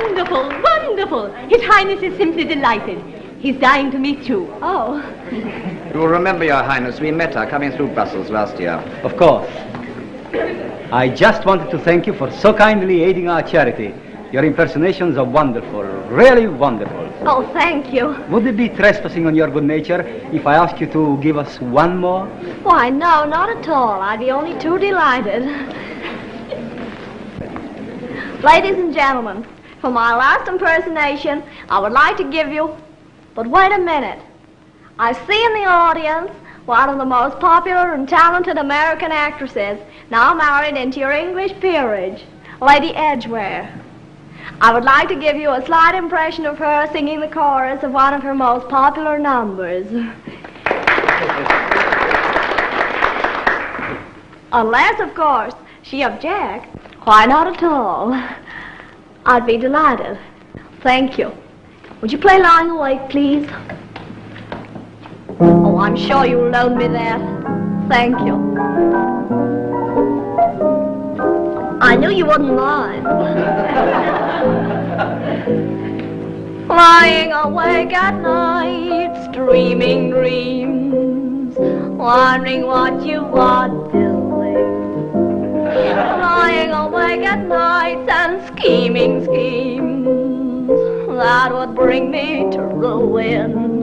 Wonderful, wonderful. His Highness is simply delighted. He's dying to meet you. Oh. You will remember, Your Highness, we met her coming through Brussels last year. Of course. I just wanted to thank you for so kindly aiding our charity. Your impersonations are wonderful, really wonderful. Oh, thank you. Would it be trespassing on your good nature if I asked you to give us one more? Why, no, not at all. I'd be only too delighted. Ladies and gentlemen, for my last impersonation, I would like to give you... But wait a minute. I see in the audience one of the most popular and talented American actresses, now married into your English peerage, Lady Edgware. I would like to give you a slight impression of her singing the chorus of one of her most popular numbers. Unless, of course, she objects. Why not at all? I'd be delighted. Thank you. Would you play Lying Awake, please? Oh, I'm sure you'll loan me that. Thank you. I knew you wouldn't mind. Lying awake at night, dreaming dreams, wondering what you are doing. Lying awake at night and scheming schemes that would bring me to ruin.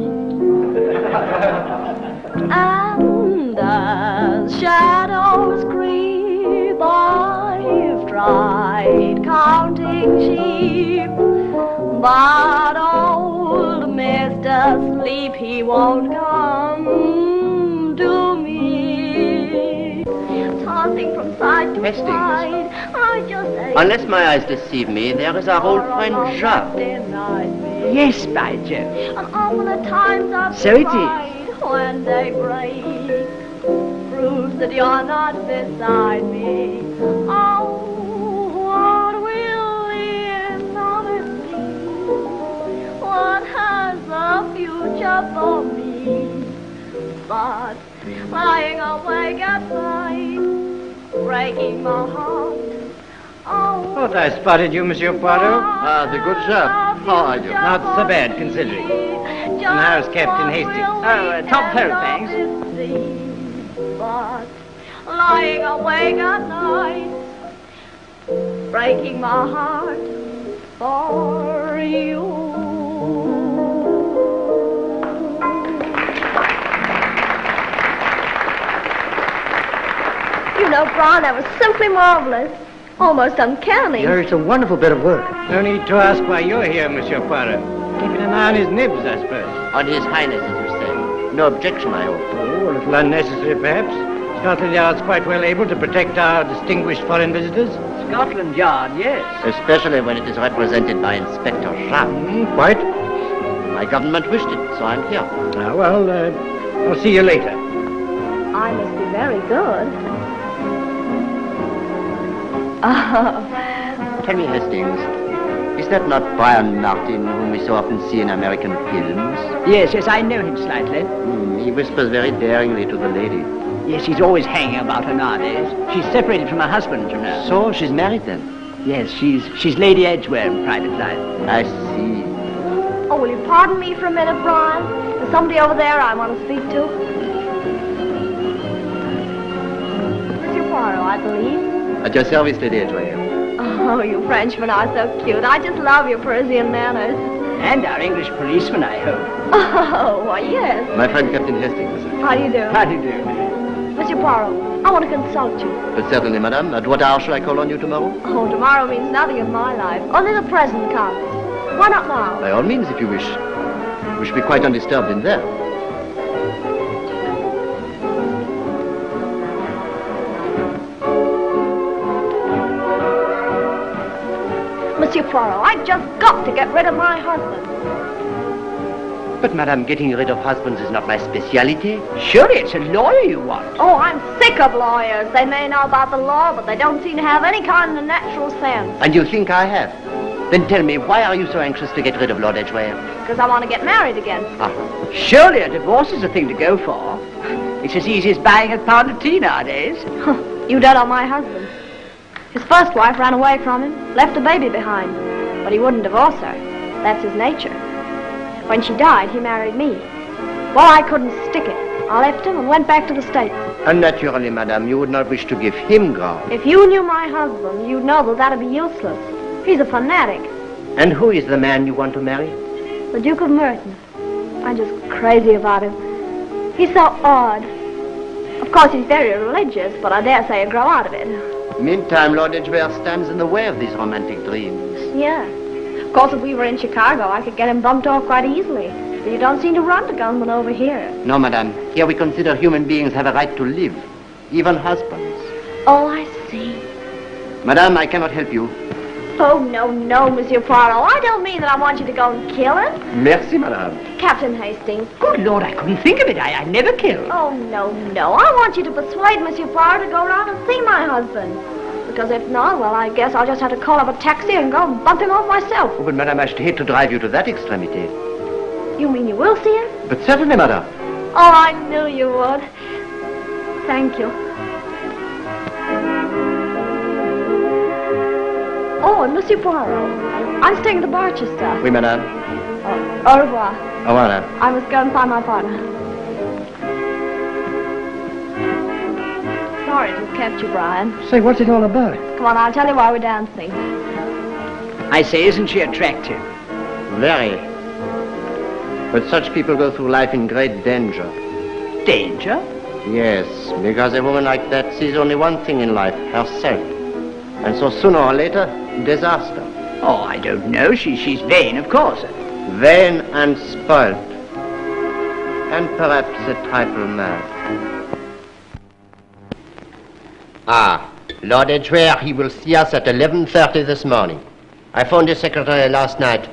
And as shadows creep, I've tried counting sheep, but old Mr. Sleep, he won't come to me. Tossing from side to side, I just ain't... Unless my eyes deceive me, there is our old friend Jacques. Yes, by Jove. And all the times I've So it cried when they break proves that you're not beside me. Oh, what will the end of it be? What has the future for me? But lying awake at night, breaking my heart. Oh, Thought I spotted you, Monsieur Poirot. Ah, the good Jacques. How are you? Not so bad, considering. And how's Captain Hastings? Oh, top hole, thanks. But lying awake at night, breaking my heart for you. You know, Brian, that was simply marvelous. Almost uncanny. It's a wonderful bit of work. No need to ask why you're here, Monsieur Poirot. Keeping an eye on his nibs, I suppose. On His Highness, as you say. No objection, I hope. Oh, a little unnecessary, perhaps. Scotland Yard's quite well able to protect our distinguished foreign visitors. Scotland Yard, yes. Especially when it is represented by Inspector Jacques. Quite. My government wished it, so I'm here. Ah, well, I'll see you later. I must be very good. Tell me, Hastings, is that not Brian Martin, whom we so often see in American films? Yes, I know him slightly. He whispers very daringly to the lady. Yes, he's always hanging about her nowadays. She's separated from her husband, you know. So, she's married then? Yes, she's Lady Edgware in private life. I see. Oh, will you pardon me for a minute, Brian? There's somebody over there I want to speak to. Monsieur Poirot, I believe. At your service, Lady Edgware. Oh, you Frenchmen are so cute. I just love your Parisian manners. And our English policeman, I hope. Oh, why, yes. My friend Captain Hastings. How do you do? How do you do? Monsieur Poirot, I want to consult you. Certainly, madame. At what hour shall I call on you tomorrow? Oh, tomorrow means nothing in my life. Only the present counts. Why not now? By all means, if you wish. We shall be quite undisturbed in there. Monsieur Poirot, I've just got to get rid of my husband. But, madame, getting rid of husbands is not my speciality. Surely it's a lawyer you want. Oh, I'm sick of lawyers. They may know about the law, but they don't seem to have any kind of natural sense. And you think I have? Then tell me, why are you so anxious to get rid of Lord Edgware? Because I want to get married again. Surely a divorce is the thing to go for. It's as easy as buying a pound of tea nowadays. You don't know my husband. His first wife ran away from him, left a baby behind. But he wouldn't divorce her. That's his nature. When she died, he married me. Well, I couldn't stick it. I left him and went back to the States. And naturally, madame, you would not wish to give him ground. If you knew my husband, you'd know that that'd be useless. He's a fanatic. And who is the man you want to marry? The Duke of Merton. I'm just crazy about him. He's so odd. Of course, he's very religious, but I dare say he'll grow out of it. Meantime, Lord Edgware stands in the way of these romantic dreams. Yeah. Of course, if we were in Chicago, I could get him bumped off quite easily. But you don't seem to run to gunmen over here. No, madame. Here we consider human beings have a right to live. Even husbands. Oh, I see. Madame, I cannot help you. Oh, no, Monsieur Poirot. I don't mean that I want you to go and kill him. Merci, madame. Captain Hastings. Good Lord, I couldn't think of it. I never killed. Oh, no. I want you to persuade Monsieur Poirot to go round and see my husband. Because if not, well, I guess I'll just have to call up a taxi and go and bump him off myself. Oh, but madame, I should hate to drive you to that extremity. You mean you will see him? But certainly, madame. Oh, I knew you would. Thank you. Oh, and Monsieur Poirot, I'm staying at the Barchester. Oui, madame. Au revoir. Au revoir, madame. I must go and find my partner. Sorry to have kept you, Brian. Say, what's it all about? Come on, I'll tell you why we're dancing. I say, isn't she attractive? Very. But such people go through life in great danger. Danger? Yes, because a woman like that sees only one thing in life, herself. And so sooner or later, disaster. Oh, I don't know. She's vain, of course. Vain and spoilt. And perhaps a trifle mad. Ah, Lord Edgware, he will see us at 11:30 this morning. I phoned his secretary last night.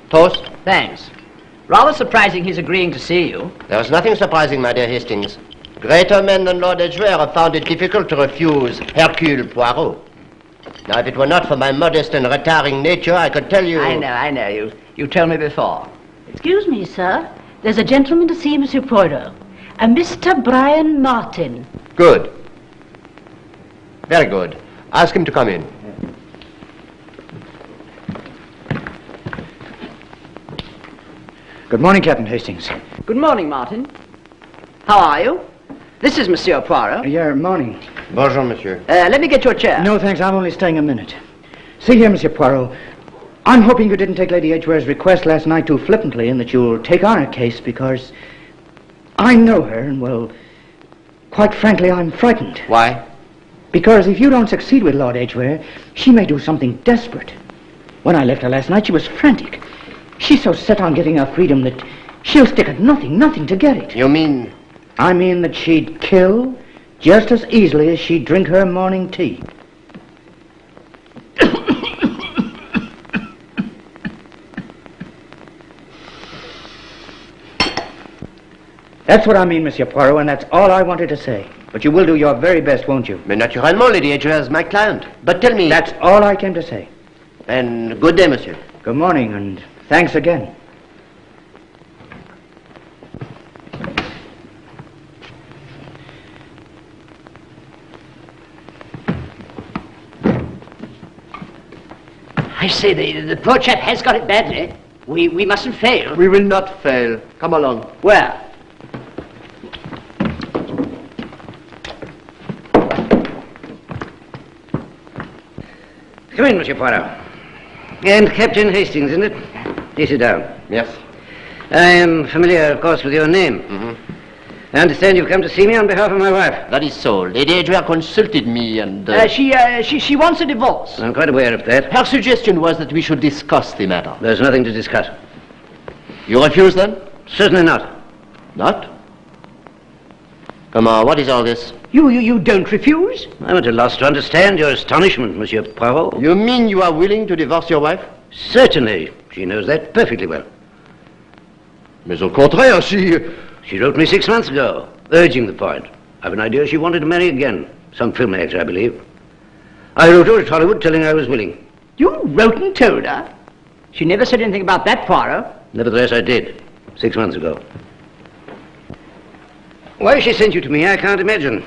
Toast? Thanks. Rather surprising he's agreeing to see you. There is nothing surprising, my dear Hastings. Greater men than Lord Edgware have found it difficult to refuse Hercule Poirot. Now, if it were not for my modest and retiring nature, I could tell you... I know. You told me before. Excuse me, sir. There's a gentleman to see Monsieur Poirot. A Mr. Brian Martin. Good. Very good. Ask him to come in. Good morning, Captain Hastings. Good morning, Martin. How are you? This is Monsieur Poirot. Yeah, morning. Bonjour, monsieur. Let me get you a chair. No, thanks. I'm only staying a minute. See here, Monsieur Poirot. I'm hoping you didn't take Lady Edgware's request last night too flippantly and that you'll take on her case because I know her and, well, quite frankly, I'm frightened. Why? Because if you don't succeed with Lord Edgware, she may do something desperate. When I left her last night, she was frantic. She's so set on getting her freedom that she'll stick at nothing to get it. You mean... I mean that she'd kill just as easily as she'd drink her morning tea. That's what I mean, Monsieur Poirot, and that's all I wanted to say. But you will do your very best, won't you? Mais naturellement, Lady Edgware is my client. But tell me... That's all I came to say. Then good day, monsieur. Good morning, and thanks again. I say, the poor chap has got it badly. We mustn't fail. We will not fail. Come along. Where? Come in, Monsieur Poirot. And Captain Hastings, isn't it? Please sit down. Yes. I am familiar, of course, with your name. Mm-hmm. I understand you've come to see me on behalf of my wife. That is so. Lady Edgware consulted me and... She wants a divorce. I'm quite aware of that. Her suggestion was that we should discuss the matter. There's nothing to discuss. You refuse, then? Certainly not. Not? Come on, what is all this? You don't refuse? I'm at a loss to understand your astonishment, Monsieur Poirot. You mean you are willing to divorce your wife? Certainly. She knows that perfectly well. Mais au contraire, She wrote me 6 months ago, urging the point. I've an idea she wanted to marry again. Some film actor, I believe. I wrote her at Hollywood telling her I was willing. You wrote and told her? She never said anything about that, Poirot. Nevertheless, I did, 6 months ago. Why she sent you to me, I can't imagine.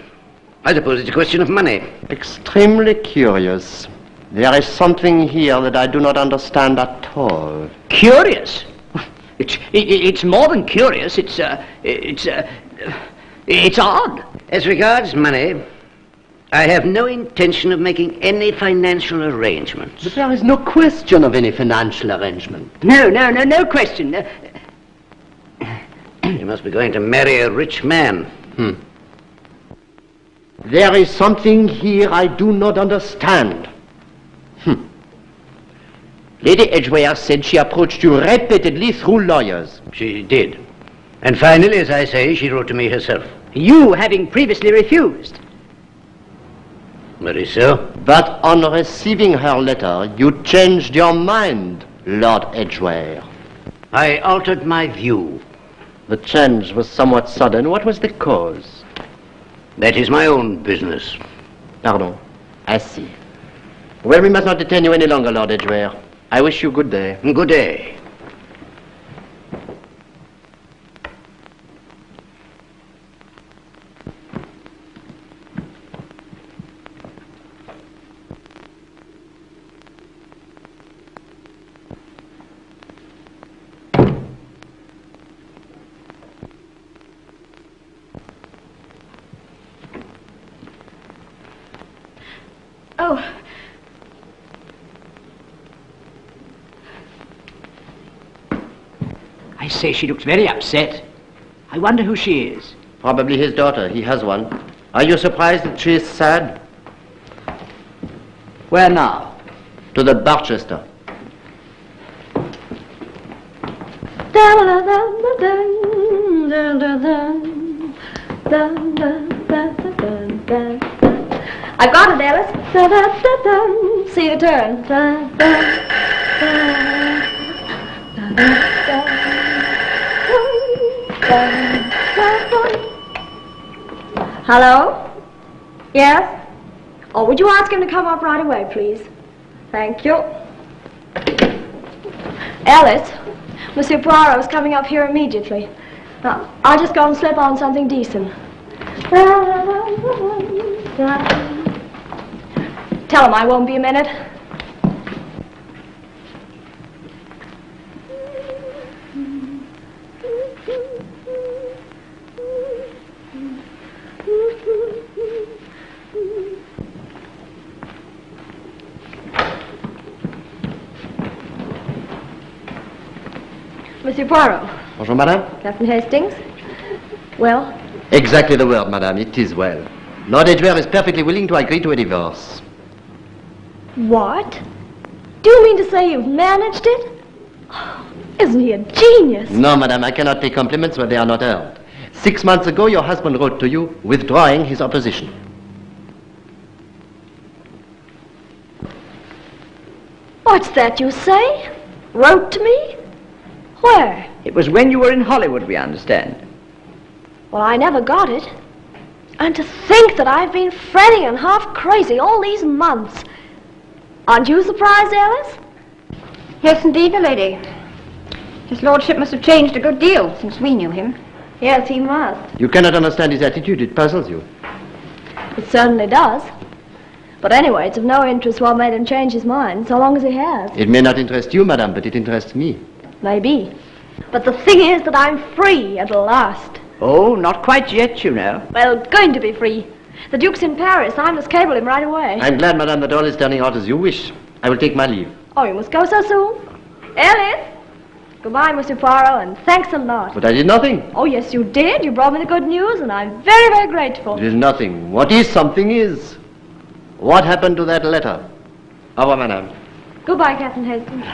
I suppose it's a question of money. Extremely curious. But tell me, what is all this? You mean you are willing to divorce your wife? Certainly. Certainly. I wrote her at Hollywood telling her I was willing. I wrote her at Hollywood telling her I was willing. Nevertheless, I did, 6 months ago. Why she sent you to me, I can't imagine. I suppose it's a question of money. Extremely curious. There is something here that I do not understand at all. Curious? It's more than curious. It's odd. As regards money, I have no intention of making any financial arrangements. But there is no question of any financial arrangement. No question. You must be going to marry a rich man. There is something here I do not understand. Lady Edgware said she approached you repeatedly through lawyers. She did. And finally, as I say, she wrote to me herself. You having previously refused. Very so. But on receiving her letter, you changed your mind, Lord Edgware. I altered my view. The change was somewhat sudden. What was the cause? That is my own business. Pardon. I see. Well, we must not detain you any longer, Lord Edgware. I wish you good day. Good day. Oh. I say, she looks very upset. I wonder who she is. Probably his daughter. He has one. Are you surprised that she is sad? Where now? To the Barchester. I've got it, Alice. See your turn. Hello? Yes? Oh, would you ask him to come up right away, please? Thank you. Alice, Monsieur Poirot is coming up here immediately. Now, I'll just go and slip on something decent. Tell him I won't be a minute. Monsieur Poirot. Bonjour, madame. Captain Hastings. Well? Exactly the word, madame. It is well. Lord Edgware is perfectly willing to agree to a divorce. What? Do you mean to say you've managed it? Oh, isn't he a genius? No, madame, I cannot take compliments where they are not earned. 6 months ago, your husband wrote to you, withdrawing his opposition. What's that you say? Wrote to me? Where? It was when you were in Hollywood, we understand. Well, I never got it. And to think that I've been fretting and half crazy all these months. Aren't you surprised, Alice? Yes, indeed, my lady. His lordship must have changed a good deal since we knew him. Yes, he must. You cannot understand his attitude. It puzzles you. It certainly does. But anyway, it's of no interest what made him change his mind, so long as he has. It may not interest you, madame, but it interests me. Maybe. But the thing is that I'm free at last. Oh, not quite yet, you know. Well, going to be free. The Duke's in Paris. I must cable him right away. I'm glad, madame, that all is turning out as you wish. I will take my leave. Oh, you must go so soon? Alice? Goodbye, Monsieur Poirot, and thanks a lot. But I did nothing. Oh, yes, you did. You brought me the good news, and I'm very, very grateful. It is nothing. What is something is. What happened to that letter? Au revoir, madame. Goodbye, Captain Hastings.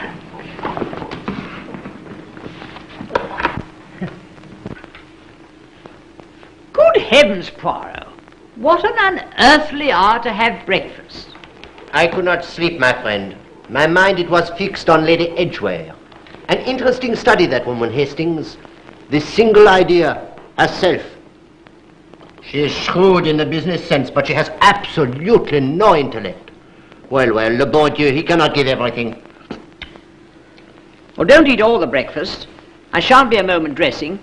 Good heavens, Poirot. What an unearthly hour to have breakfast. I could not sleep, my friend. My mind, it was fixed on Lady Edgware. An interesting study, that woman, Hastings. This single idea, herself. She is shrewd in the business sense, but she has absolutely no intellect. Well, le bon Dieu, he cannot give everything. Well, don't eat all the breakfast. I shan't be a moment dressing.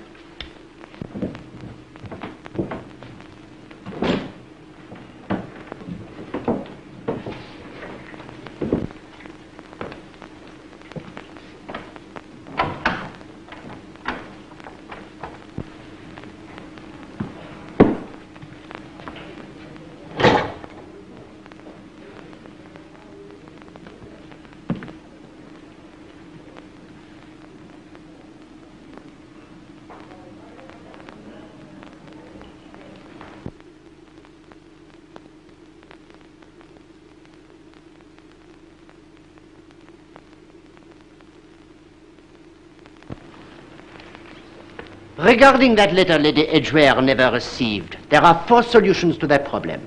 Regarding that letter Lady Edgware never received, there are 4 solutions to that problem.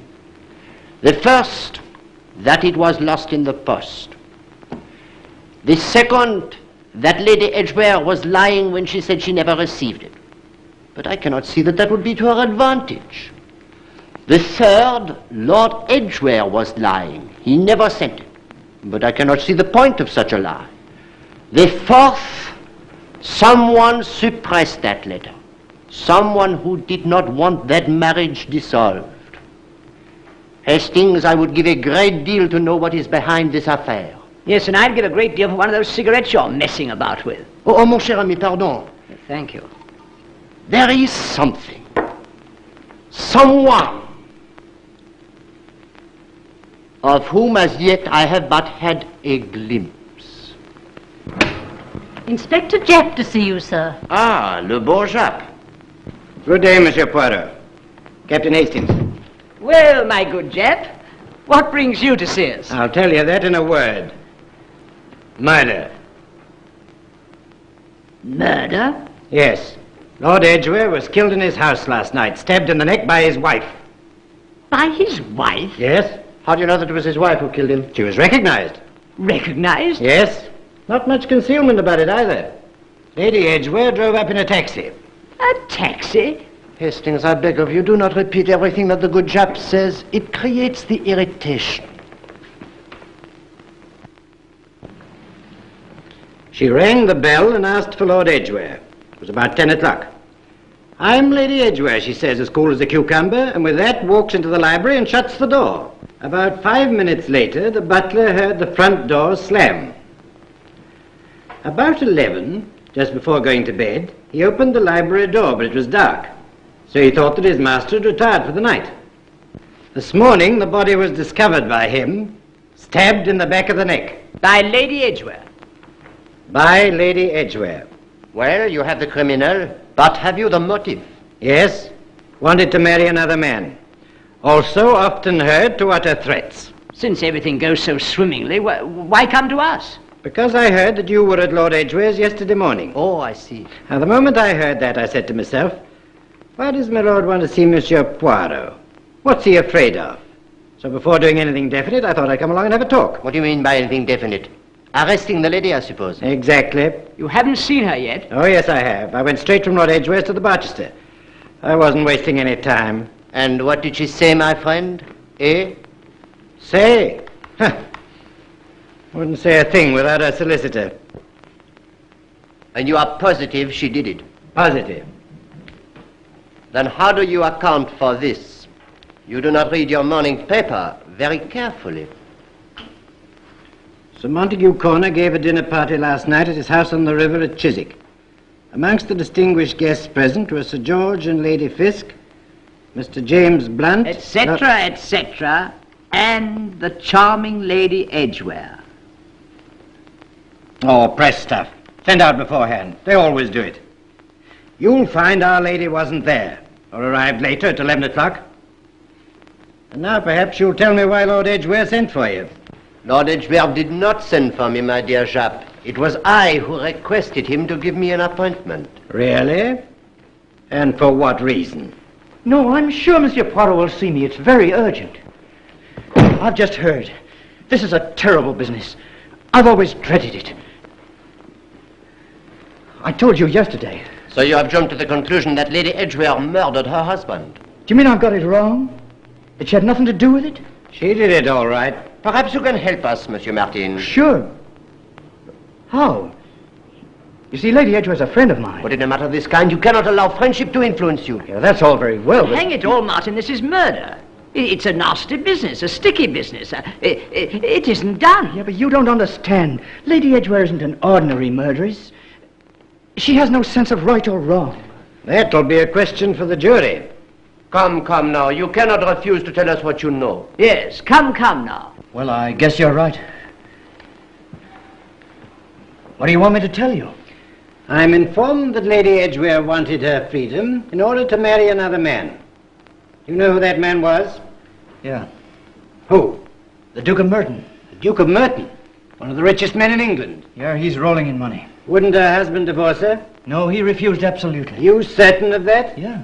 The first, that it was lost in the post. The second, that Lady Edgware was lying when she said she never received it. But I cannot see that that would be to her advantage. The third, Lord Edgware was lying. He never sent it. But I cannot see the point of such a lie. The fourth, someone suppressed that letter. Someone who did not want that marriage dissolved. Hastings, I would give a great deal to know what is behind this affair. Yes, and I'd give a great deal for one of those cigarettes you're messing about with. Oh, mon cher ami, pardon. Thank you. There is something. Someone of whom as yet I have but had a glimpse. Inspector Japp to see you, sir. Ah, le beau Jap. Good day, Monsieur Poirot. Captain Hastings. Well, my good Japp, what brings you to see us? I'll tell you that in a word. Murder. Murder? Yes. Lord Edgware was killed in his house last night, stabbed in the neck by his wife. By his wife? Yes? How do you know that it was his wife who killed him? She was recognized. Recognized? Yes. Not much concealment about it either. Lady Edgware drove up in a taxi. A taxi? Hastings, I beg of you, do not repeat everything that the good Jap says. It creates the irritation. She rang the bell and asked for Lord Edgware. It was about 10 o'clock. I'm Lady Edgware, she says, as cool as a cucumber, and with that walks into the library and shuts the door. About 5 minutes later, the butler heard the front door slam. About 11, just before going to bed, he opened the library door, but it was dark. So he thought that his master had retired for the night. This morning, the body was discovered by him, stabbed in the back of the neck. By Lady Edgware. By Lady Edgware. Well, you have the criminal, but have you the motive? Yes, wanted to marry another man. Also often heard to utter threats. Since everything goes so swimmingly, why come to us? Because I heard that you were at Lord Edgware's yesterday morning. Oh, I see. Now, the moment I heard that, I said to myself, why does my lord want to see Monsieur Poirot? What's he afraid of? So before doing anything definite, I thought I'd come along and have a talk. What do you mean by anything definite? Arresting the lady, I suppose. Exactly. You haven't seen her yet? Oh, yes, I have. I went straight from Lord Edgware's to the Barchester. I wasn't wasting any time. And what did she say, my friend? Eh? Say? Huh. Wouldn't say a thing without her solicitor. And you are positive she did it? Positive. Then how do you account for this? You do not read your morning paper very carefully. Sir Montague Corner gave a dinner party last night at his house on the river at Chiswick. Amongst the distinguished guests present were Sir George and Lady Fisk, Mr. James Blunt, etc., etc., and the charming Lady Edgware. Oh, press stuff. Send out beforehand. They always do it. You'll find Our Lady wasn't there, or arrived later at 11 o'clock. And now perhaps you'll tell me why Lord Edgware sent for you. Lord Edgware did not send for me, my dear Jap. It was I who requested him to give me an appointment. Really? And for what reason? No, I'm sure Monsieur Poirot will see me. It's very urgent. I've just heard. This is a terrible business. I've always dreaded it. I told you yesterday. So you have jumped to the conclusion that Lady Edgware murdered her husband? Do you mean I've got it wrong? That she had nothing to do with it? She did it all right. Perhaps you can help us, Monsieur Martin. Sure. How? You see, Lady Edgware's a friend of mine. But in a matter of this kind, you cannot allow friendship to influence you. Yeah, that's all very well, but... Hang it all, Martin, this is murder. It's a nasty business, a sticky business. It isn't done. Yeah, but you don't understand. Lady Edgware isn't an ordinary murderess. She has no sense of right or wrong. That'll be a question for the jury. Come now. You cannot refuse to tell us what you know. Yes, come now. Well, I guess you're right. What do you want me to tell you? I'm informed that Lady Edgware wanted her freedom in order to marry another man. You know who that man was? Yeah. Who? The Duke of Merton. The Duke of Merton. One of the richest men in England. Yeah, he's rolling in money. Wouldn't her husband divorce her? No, he refused absolutely. You certain of that? Yeah.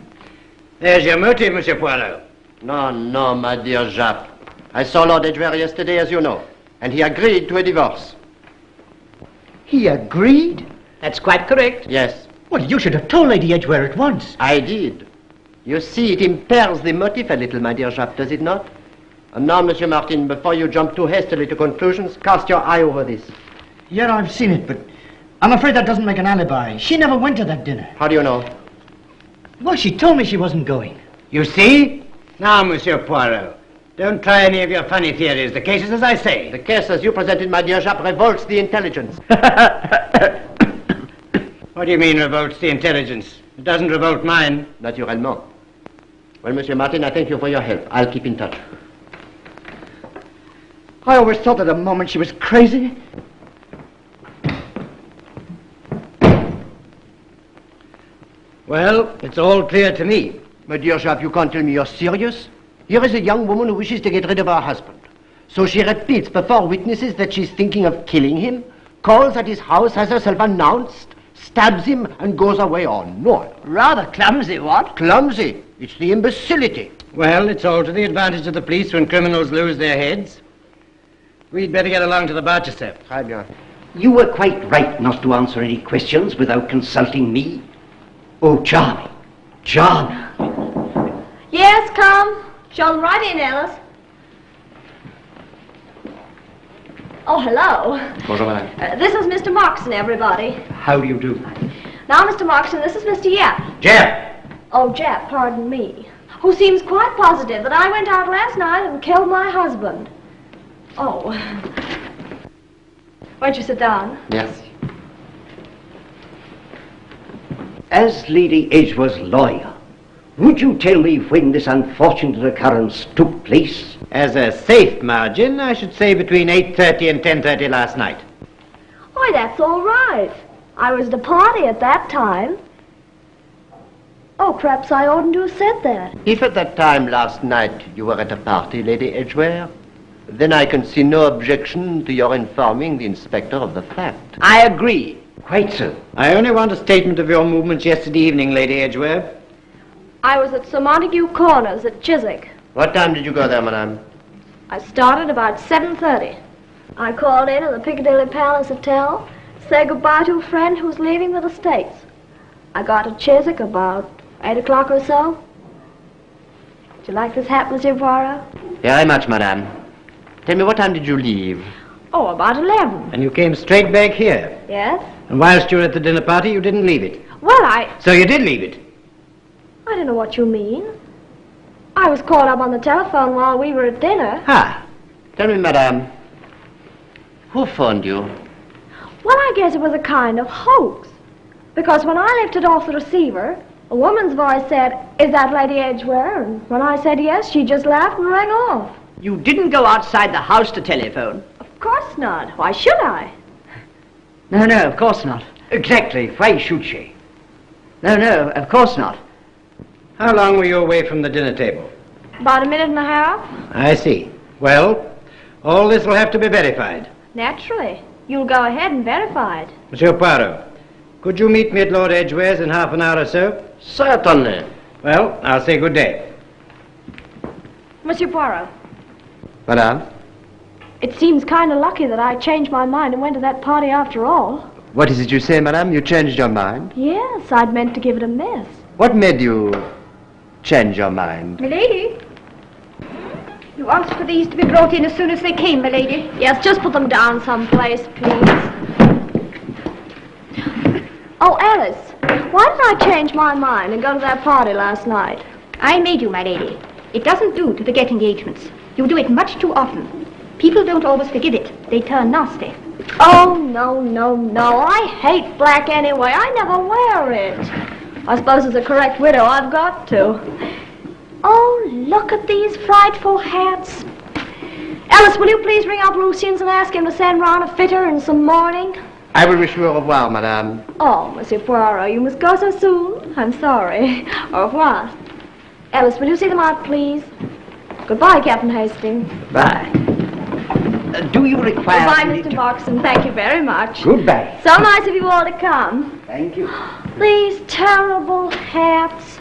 There's your motive, Monsieur Poirot. No, no, my dear Jacques. I saw Lord Edgware yesterday, as you know, and he agreed to a divorce. He agreed? That's quite correct. Yes, Well, you should have told Lady Edgware at once. I did. You see, it impairs the motive a little, my dear Jacques, does it not? And now, Monsieur Martin, before you jump too hastily to conclusions, cast your eye over this. Yeah, I've seen it, but I'm afraid that doesn't make an alibi. She never went to that dinner. How do you know? Well, she told me she wasn't going. You see? Now, Monsieur Poirot, don't try any of your funny theories. The case is as I say. The case as you presented, my dear Jacques, revolts the intelligence. What do you mean revolts the intelligence? It doesn't revolt mine. Naturellement. Well, Monsieur Martin, I thank you for your help. I'll keep in touch. I always thought at a moment she was crazy. Well, it's all clear to me. My dear Jacques, you can't tell me you're serious? Here is a young woman who wishes to get rid of her husband. So she repeats before witnesses that she's thinking of killing him, calls at his house, has herself announced, stabs him, and goes away. Oh, no. Rather clumsy, what? Clumsy. It's the imbecility. Well, it's all to the advantage of the police when criminals lose their heads. We'd better get along to the Barchester. Très bien. You were quite right not to answer any questions without consulting me. Oh, charming. Charming. Yes, come. Show them right in, Alice. Oh, hello. Bonjour, madame. This is Mr. Moxon, everybody. How do you do? Now, Mr. Moxon, this is Mr. Yap. Jeff! Oh, Jap, pardon me. Who seems quite positive that I went out last night and killed my husband. Oh. Won't you sit down? Yes. As Lady Edgware's lawyer, would you tell me when this unfortunate occurrence took place? As a safe margin, I should say between 8:30 and 10:30 last night. Why, that's all right. I was at a party at that time. Oh, perhaps I oughtn't to have said that. If at that time last night you were at a party, Lady Edgware, then I can see no objection to your informing the inspector of the fact. I agree. Quite so. I only want a statement of your movements yesterday evening, Lady Edgware. I was at Sir Montague Corners at Chiswick. What time did you go there, madame? I started about 7:30. I called in at the Piccadilly Palace Hotel, said goodbye to a friend who was leaving for the States. I got to Chiswick about 8 o'clock or so. Do you like this hat, Monsieur Poirot? Very much, madame. Tell me, what time did you leave? Oh, about 11. And you came straight back here. Yes? And whilst you were at the dinner party, you didn't leave it. Well, I So you did leave it. don't know what you mean. I was called up on the telephone while we were at dinner. Ah. Tell me, madame, who phoned you? Well, I guess it was a kind of hoax. Because when I lifted off the receiver, a woman's voice said, "Is that Lady Edgware?" And when I said yes, she just laughed and rang off. You didn't go outside the house to telephone. Of course not. Why should I? No, no, of course not. Exactly. Why should she? No, no, of course not. How long were you away from the dinner table? About a minute and a half. I see. Well, all this will have to be verified. Naturally. You'll go ahead and verify it. Monsieur Poirot, could you meet me at Lord Edgware's in half an hour or so? Certainly. Well, I'll say good day. Monsieur Poirot, Madame? it seems kind of lucky that I changed my mind and went to that party after all. What is it you say, madame? You changed your mind? Yes, I'd meant to give it a miss. What made you change your mind? Milady? You asked for these to be brought in as soon as they came, milady. Yes, just put them down someplace, please. Oh, Alice, why did I change my mind and go to that party last night? I made you, my lady. It doesn't do to forget engagements. You do it much too often. People don't always forgive it. They turn nasty. Oh, no, no, no. I hate black anyway. I never wear it. I suppose as a correct widow, I've got to. Oh, look at these frightful hats. Alice, will you please ring up Lucian's and ask him to send round a fitter and some mourning? I will wish you au revoir, madame. Oh, Monsieur Poirot, you must go so soon. I'm sorry. Au revoir. Alice, will you see them out, please? Goodbye, Captain Hastings. Bye. Do you require... Goodbye, Mr. Moxon. Thank you very much. Goodbye. So nice of you all to come. Thank you. These terrible hats.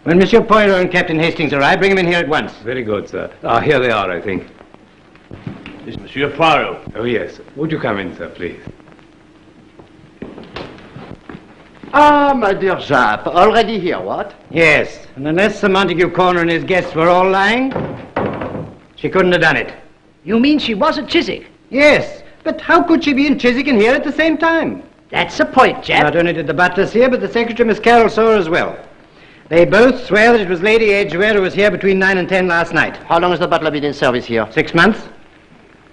When Monsieur Poirot and Captain Hastings arrive, bring them in here at once. Very good, sir. Ah, here they are, I think. Is Monsieur Poirot? Oh, yes. Would you come in, sir, please? Ah, my dear Jap, already here, what? Yes, and unless Sir Montague Corner and his guests were all lying, she couldn't have done it. You mean she was at Chiswick? Yes, but how could she be in Chiswick and here at the same time? That's the point, Jap. Not only did the butler see her, but the secretary, Miss Carroll, saw her as well. They both swear that it was Lady Edgware who was here between 9 and 10 last night. How long has the butler been in service here? 6 months.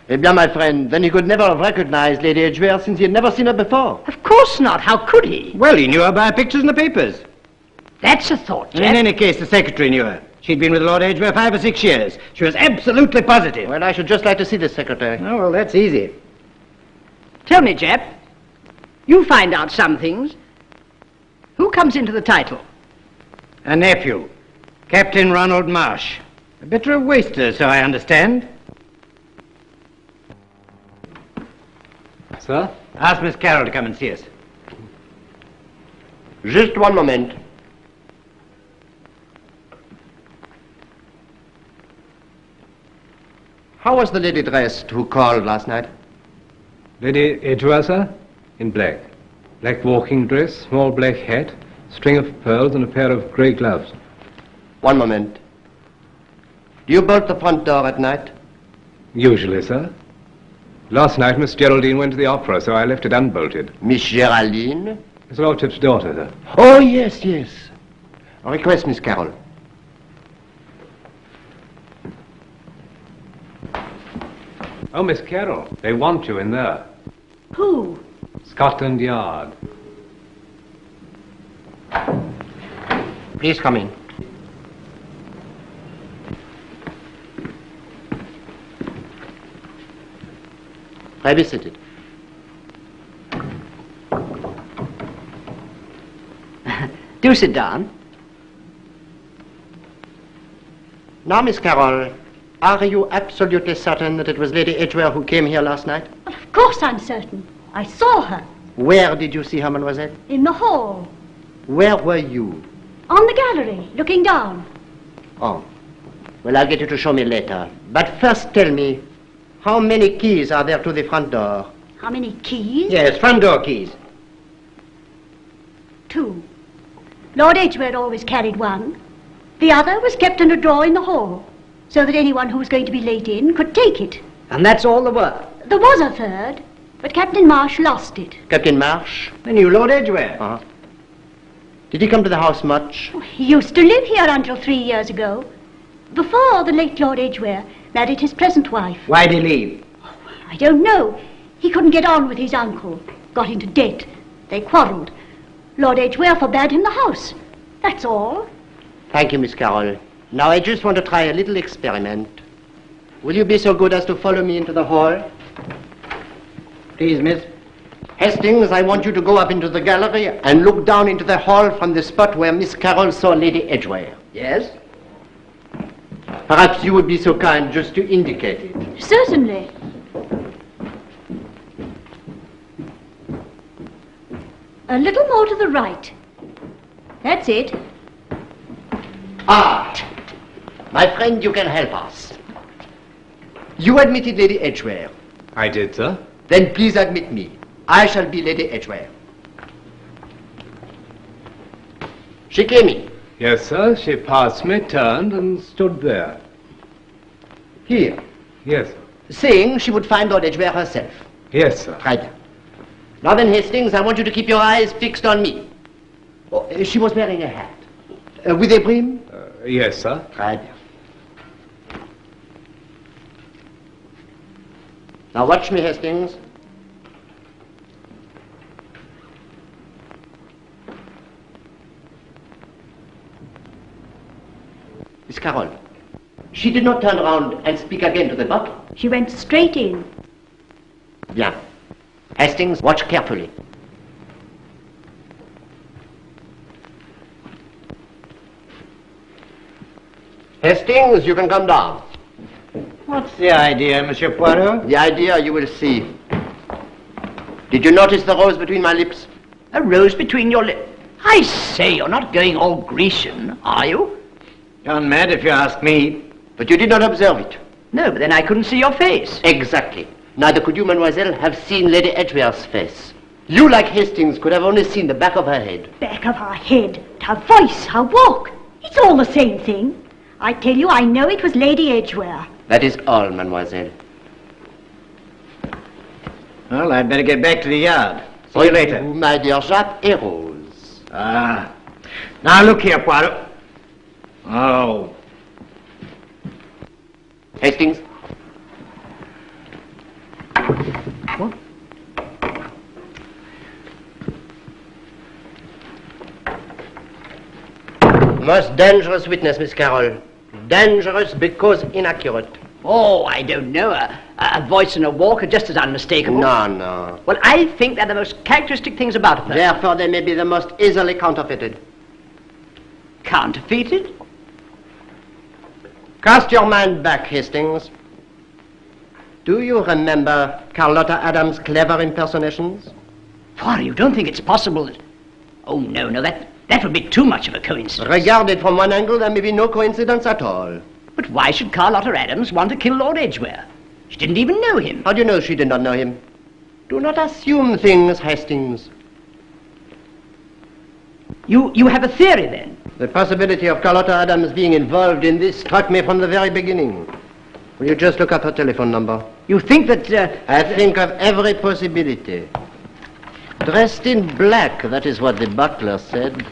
Eh bien, my friend, then he could never have recognized Lady Edgware since he had never seen her before. Of course not. How could he? Well, he knew her by pictures in the papers. That's a thought, And in Jap. any case, the secretary knew her. She'd been with Lord Edgware 5 or 6 years. She was absolutely positive. Well, I should just like to see this secretary. Oh, well, that's easy. Tell me, Jap. You find out some things. Who comes into the title? A nephew, Captain Ronald Marsh. A bit of a waster, so I understand. Sir? Ask Miss Carroll to come and see us. Just one moment. How was the lady dressed who called last night? Lady Edgware, sir? In black. Black walking dress, small black hat, string of pearls, and a pair of grey gloves. One moment. Do you bolt the front door at night? Usually, sir. Last night, Miss Geraldine went to the opera, so I left it unbolted. Miss Geraldine? His Lordship's daughter, sir. Oh, yes, yes. A request, Miss Carroll. Oh, Miss Carroll, they want you in there. Who? Scotland Yard. Please come in. Pray be seated. Do sit down. Now, Miss Carroll, are you absolutely certain that it was Lady Edgware who came here last night? Of course I'm certain. I saw her Where did you see her, mademoiselle? in the hall, Where were you? on the gallery, looking down. Oh. Well, I'll get you to show me later. But first tell me, how many keys are there to the front door? How many keys? Yes, front door keys. 2. Lord Edgware always carried one. The other was kept in a drawer in the hall, so that anyone who was going to be late in could take it. And that's all there were. There was a third, but Captain Marsh lost it. Captain Marsh? The new Lord Edgware. Uh-huh. Did he come to the house much? He used to live here until 3 years ago, before the late Lord Edgware married his present wife. Why'd he leave? I don't know. He couldn't get on with his uncle. Got into debt. They quarrelled. Lord Edgware forbade him the house. That's all. Thank you, Miss Carroll. Now I just want to try a little experiment. Will you be so good as to follow me into the hall? Please, miss. Hastings, I want you to go up into the gallery and look down into the hall from the spot where Miss Carroll saw Lady Edgware. Yes? Perhaps you would be so kind just to indicate it. Certainly. A little more to the right. That's it. Ah! My friend, you can help us. You admitted Lady Edgware. I did, sir. Then please admit me. I shall be Lady Edgware. She came in. Yes, sir. She passed me, turned, and stood there. Here. Yes, sir. Saying she would find Lord Edgware herself. Yes, sir. Right. Now then, Hastings, I want you to keep your eyes fixed on me. Oh, she was wearing a hat. With a brim? Yes, sir. Right. Now watch me, Hastings. Miss Carroll, she did not turn around and speak again to the butler. She went straight in. Bien. Hastings, watch carefully. Hastings, you can come down. What's the idea, Monsieur Poirot? The idea you will see. Did you notice the rose between my lips? A rose between your lips. I say, you're not going all Grecian, are you? Gone mad if you ask me. But you did not observe it. No, but then I couldn't see your face. Exactly. Neither could you, mademoiselle, have seen Lady Edgware's face. You, like Hastings, could have only seen the back of her head. Back of her head, her voice, her walk. It's all the same thing. I tell you, I know it was Lady Edgware. That is all, mademoiselle. Well, I'd better get back to the yard. See you later. My dear Jacques, a rose. Ah. Now look here, Poirot. Oh. Hastings. What? Most dangerous witness, Miss Carroll. Dangerous because inaccurate. Oh, I don't know. A voice and a walk are just as unmistakable. No. Well, I think they're the most characteristic things about a person. Therefore, they may be the most easily counterfeited. Counterfeited? Cast your mind back, Hastings. Do you remember Carlotta Adams' clever impersonations? Poirot, you don't think it's possible that... Oh, no, that would be too much of a coincidence. Regarded from one angle, there may be no coincidence at all. But why should Carlotta Adams want to kill Lord Edgware? She didn't even know him. How do you know she did not know him? Do not assume things, Hastings. You have a theory, then? The possibility of Carlotta Adams being involved in this struck me from the very beginning. Will you just look up her telephone number? You think that... I think of every possibility. Dressed in black, that is what the butler said.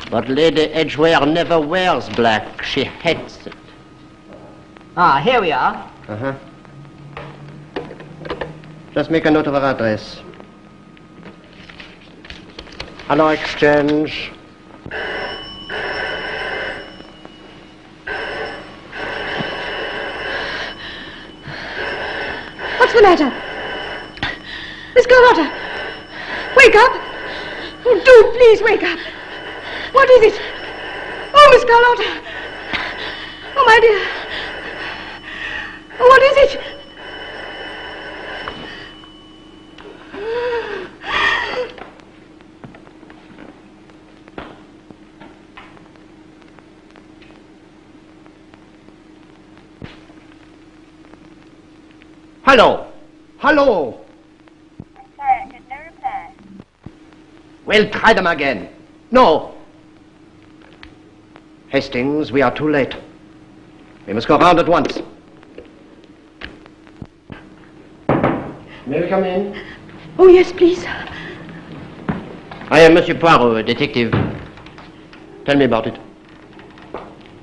But Lady Edgware never wears black. She hates it. Ah, here we are. Uh-huh. Just make a note of her address. Hello, Exchange. What's the matter? Miss Carlotta, wake up. Oh, do please wake up. What is it? Oh, Miss Carlotta. Oh, my dear. Oh, what is it? Hello. Hello. Sir, there's no reply. Well, try them again. No. Hastings, we are too late. We must go round at once. May we come in? Oh, yes, please. I am Monsieur Poirot, a detective. Tell me about it.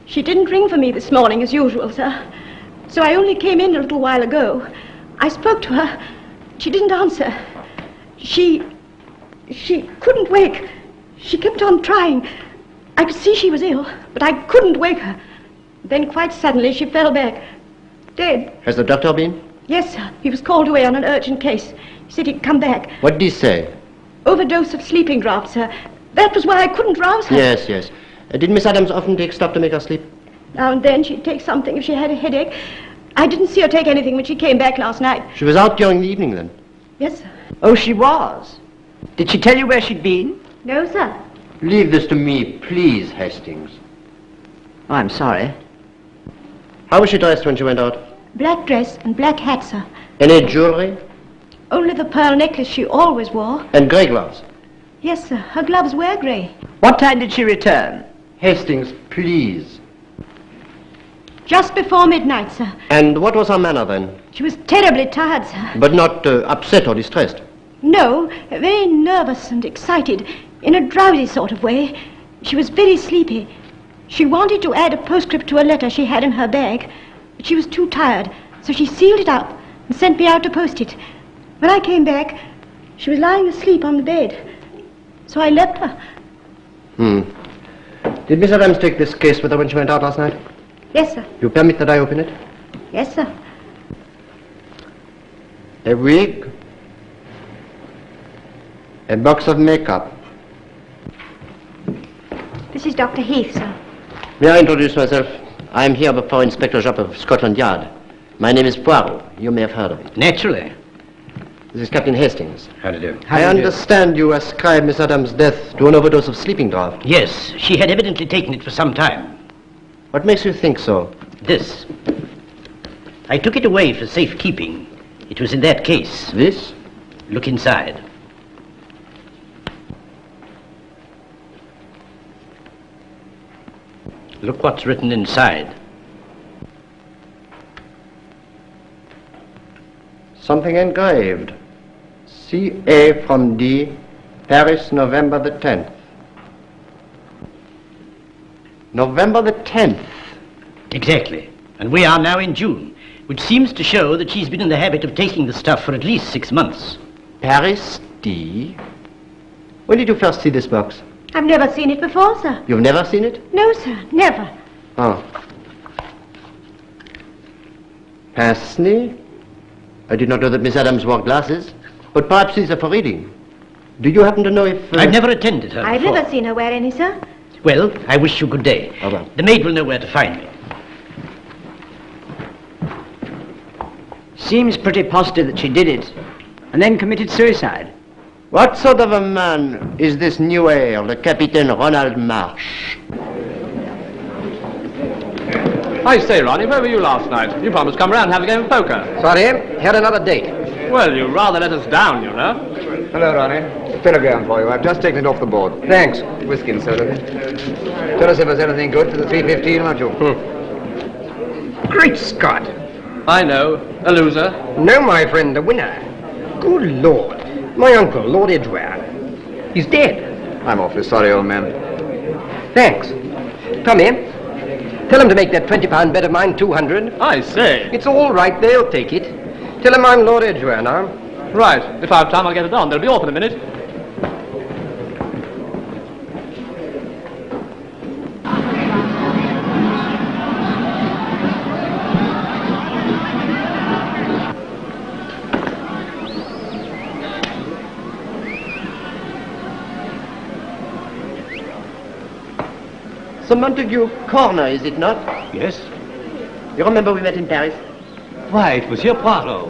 She didn't ring for me this morning as usual, sir. So I only came in a little while ago. I spoke to her. She didn't answer. She couldn't wake. She kept on trying. I could see she was ill, but I couldn't wake her. Then quite suddenly she fell back, dead. Has the doctor been? Yes, sir. He was called away on an urgent case. He said he'd come back. What did he say? Overdose of sleeping draught, sir. That was why I couldn't rouse her. Yes. Did Miss Adams often take stuff to make her sleep? Now and then she'd take something if she had a headache. I didn't see her take anything when she came back last night. She was out during the evening then? Yes, sir. Oh, she was? Did she tell you where she'd been? No, sir. Leave this to me, please, Hastings. Oh, I'm sorry. How was she dressed when she went out? Black dress and black hat, sir. Any jewelry? Only the pearl necklace she always wore. And grey gloves? Yes, sir. Her gloves were grey. What time did she return? Hastings, please. Just before midnight, sir. And what was her manner then? She was terribly tired, sir. But not upset or distressed? No, very nervous and excited, in a drowsy sort of way. She was very sleepy. She wanted to add a postscript to a letter she had in her bag, but she was too tired, so she sealed it up and sent me out to post it. When I came back, she was lying asleep on the bed, so I left her. Did Miss Adams take this case with her when she went out last night? Yes, sir. You permit that I open it? Yes, sir. A wig, a box of makeup. This is Dr. Heath, sir. May I introduce myself? I am here before Inspector Jupp of Scotland Yard. My name is Poirot. You may have heard of it. Naturally. This is Captain Hastings. How do you do? I understand you ascribe Miss Adams' death to an overdose of sleeping draught. Yes, she had evidently taken it for some time. What makes you think so? This. I took it away for safekeeping. It was in that case. This? Look inside. Look what's written inside. Something engraved. C.A. from D. Paris, November the 10th. November the 10th. Exactly. And we are now in June, which seems to show that she's been in the habit of taking the stuff for at least 6 months. Paris, D. When did you first see this box? I've never seen it before, sir. You've never seen it? No, sir, never. Oh. Pince-nez? I did not know that Miss Adams wore glasses, but perhaps these are for reading. Do you happen to know if... I've never attended her I've before. never seen her wear any, sir. Well, I wish you good day. Au revoir. The maid will know where to find me. Seems pretty positive that she did it, and then committed suicide. What sort of a man is this new heir, the Captain Ronald Marsh? I say, Ronnie, where were you last night? You promised to come round and have a game of poker. Sorry, had another date. Well, you rather let us down, you know. Hello, Ronnie. Telegram for you. I've just taken it off the board. Thanks. Whiskey and soda. Tell us if there's anything good for the 3:15, won't you? Great Scott. I know. A loser. No, my friend, a winner. Good Lord. My uncle, Lord Edgware. He's dead. I'm awfully sorry, old man. Thanks. Come here. Tell him to make that £20 bet of mine 200. I say. It's all right, they'll take it. Tell him I'm Lord Edgware now. Right. If I have time, I'll get it on. They'll be off in a minute. Sir Montague Corner, is it not? Yes? You remember we met in Paris? Why, it was Monsieur Poirot.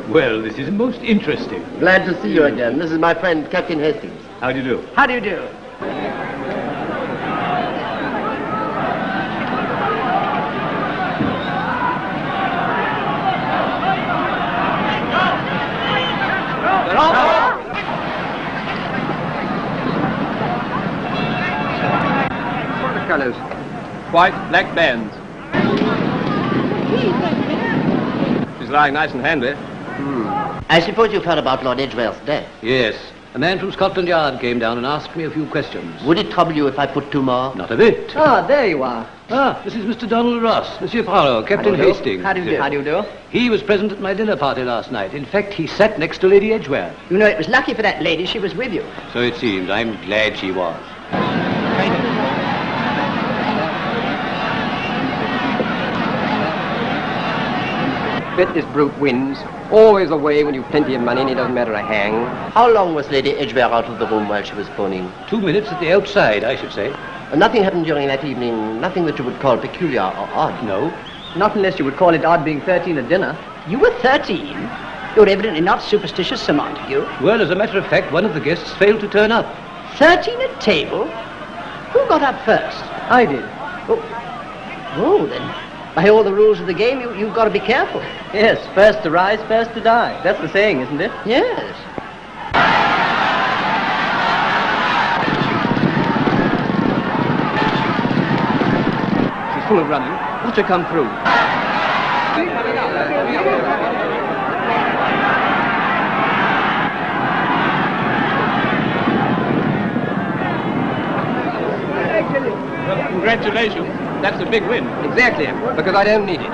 Well, this is most interesting. Glad to see you again. This is my friend, Captain Hastings. How do you do? How do you do? They're off. What are the colours? White, black bands. She's lying nice and handy. I suppose you've heard about Lord Edgware's death. Yes. A man from Scotland Yard came down and asked me a few questions. Would it trouble you if I put 2 more? Not a bit. Ah, there you are. Ah, this is Mr. Donald Ross, Monsieur Poirot, Captain Hastings. How do you do? How do you do? He was present at my dinner party last night. In fact, he sat next to Lady Edgware. You know, it was lucky for that lady she was with you. So it seems. I'm glad she was. Bet this brute wins. Always away when you've plenty of money and it doesn't matter a hang. How long was Lady Edgware out of the room while she was phoning? 2 minutes at the outside, I should say. Nothing happened during that evening, nothing that you would call peculiar or odd? No. Not unless you would call it odd being 13 at dinner. You were 13? You're evidently not superstitious, Sir Montague. Well, as a matter of fact, one of the guests failed to turn up. 13 at table? Who got up first? I did. Oh, then, by all the rules of the game, you've got to be careful. Yes, first to rise, first to die. That's the saying, isn't it? Yes. She's full of running. Watch her come through. Well, congratulations. That's a big win. Exactly, because I don't need it.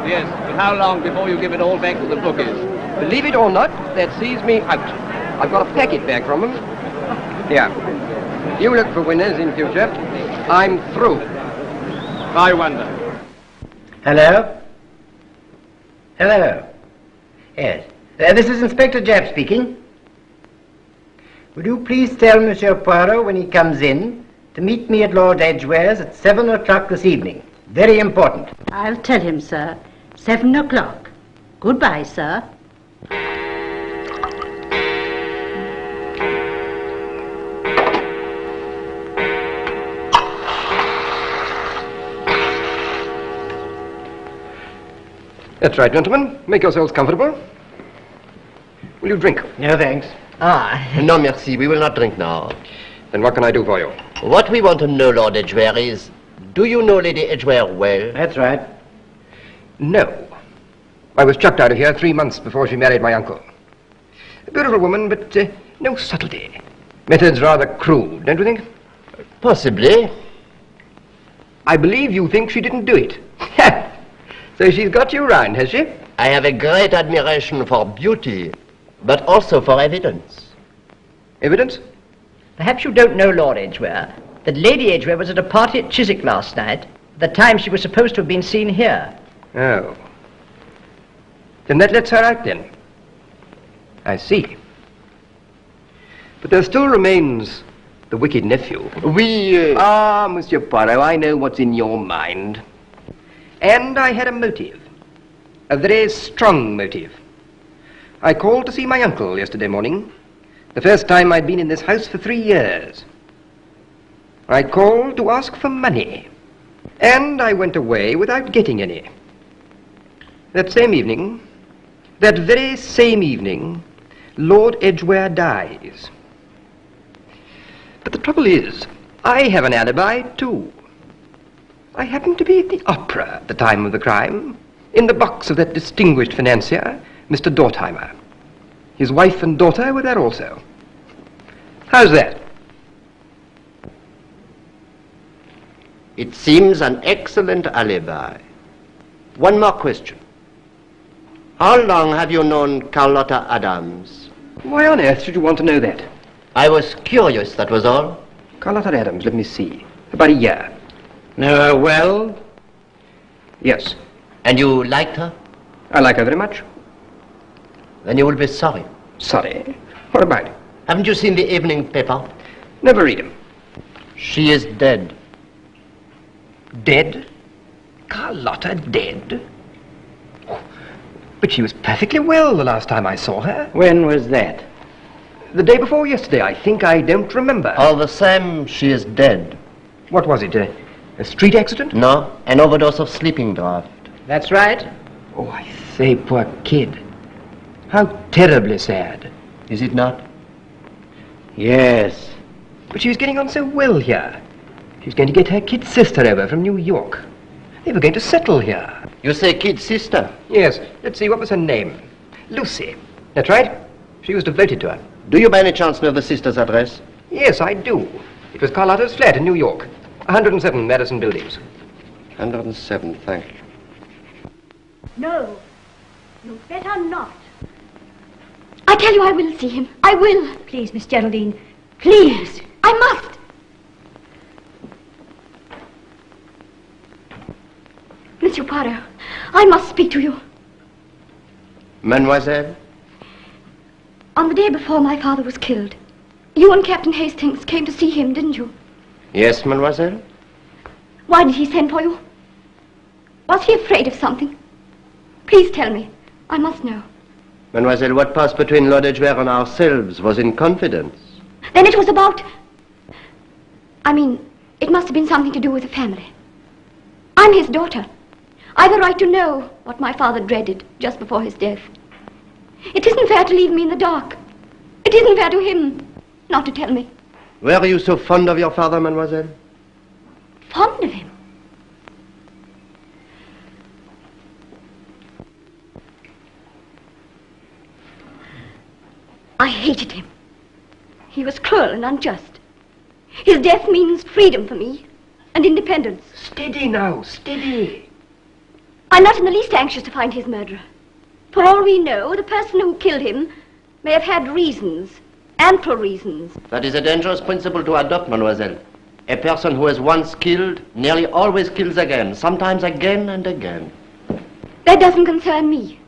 Yes, but how long before you give it all back to the bookies? Believe it or not, that sees me out. I've got a packet back from them. Here. You look for winners in future. I'm through. I wonder. Hello? Hello? Yes. This is Inspector Japp speaking. Would you please tell Monsieur Poirot when he comes in to meet me at Lord Edgware's at 7 o'clock this evening. Very important. I'll tell him, sir. 7 o'clock. Goodbye, sir. That's right, gentlemen. Make yourselves comfortable. Will you drink? No, thanks. No, merci. We will not drink now. Then what can I do for you? What we want to know, Lord Edgware, is, do you know Lady Edgware well? That's right. No. I was chucked out of here 3 months before she married my uncle. A beautiful woman, but no subtlety. Methods rather crude, don't you think? Possibly. I believe you think she didn't do it. So she's got you round, has she? I have a great admiration for beauty, but also for evidence. Evidence? Perhaps you don't know, Lord Edgware, that Lady Edgware was at a party at Chiswick last night, at the time she was supposed to have been seen here. Oh. Then that lets her out, then. I see. But there still remains the wicked nephew. Ah, Monsieur Poirot, I know what's in your mind. And I had a motive. A very strong motive. I called to see my uncle yesterday morning. The first time I'd been in this house for 3 years. I called to ask for money. And I went away without getting any. That same evening, that very same evening, Lord Edgware dies. But the trouble is, I have an alibi, too. I happened to be at the opera at the time of the crime, in the box of that distinguished financier, Mr. Dortheimer. His wife and daughter were there also. How's that? It seems an excellent alibi. One more question. How long have you known Carlotta Adams? Why on earth should you want to know that? I was curious, that was all. Carlotta Adams, let me see. About a year. Know her well? Yes. And you liked her? I like her very much. Then you will be sorry. Sorry? What about it? Haven't you seen the evening paper? Never read him. She is dead. Dead? Carlotta dead? But she was perfectly well the last time I saw her. When was that? The day before yesterday, I think. I don't remember. All the same, she is dead. What was it? A street accident? No, an overdose of sleeping draught. That's right. Oh, I say, poor kid. How terribly sad. Is it not? Yes. But she was getting on so well here. She was going to get her kid sister over from New York. They were going to settle here. You say kid sister? Yes. Let's see, what was her name? Lucy. That's right. She was devoted to her. Do you by any chance know the sister's address? Yes, I do. It was Carlotta's flat in New York. 107 Madison Buildings. 107, thank you. No, you better not. I tell you I will see him. I will. Please, Miss Geraldine, please. I must. Monsieur Poirot, I must speak to you. Mademoiselle? On the day before my father was killed, you and Captain Hastings came to see him, didn't you? Yes, mademoiselle? Why did he send for you? Was he afraid of something? Please tell me. I must know. Mademoiselle, what passed between Lord Edgware and ourselves was in confidence. Then it was about... I mean, it must have been something to do with the family. I'm his daughter. I've a right to know what my father dreaded just before his death. It isn't fair to leave me in the dark. It isn't fair to him not to tell me. Were you so fond of your father, mademoiselle? Fond of him? I hated him. He was cruel and unjust. His death means freedom for me and independence. Steady now, steady. I'm not in the least anxious to find his murderer. For all we know, the person who killed him may have had reasons, ample reasons. That is a dangerous principle to adopt, mademoiselle. A person who is once killed nearly always kills again, sometimes again and again. That doesn't concern me.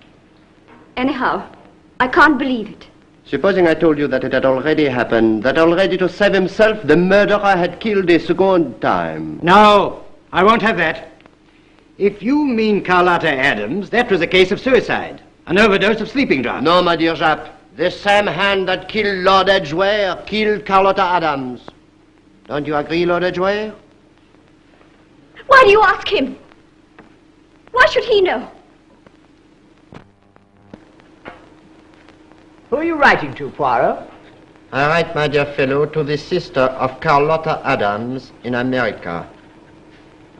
Anyhow, I can't believe it. Supposing I told you that it had already happened, that already to save himself, the murderer had killed a second time. No, I won't have that. If you mean Carlotta Adams, that was a case of suicide. An overdose of sleeping draught. No, my dear Jap. The same hand that killed Lord Edgware killed Carlotta Adams. Don't you agree, Lord Edgware? Why do you ask him? Why should he know? Who are you writing to, Poirot? I write, my dear fellow, to the sister of Carlotta Adams in America.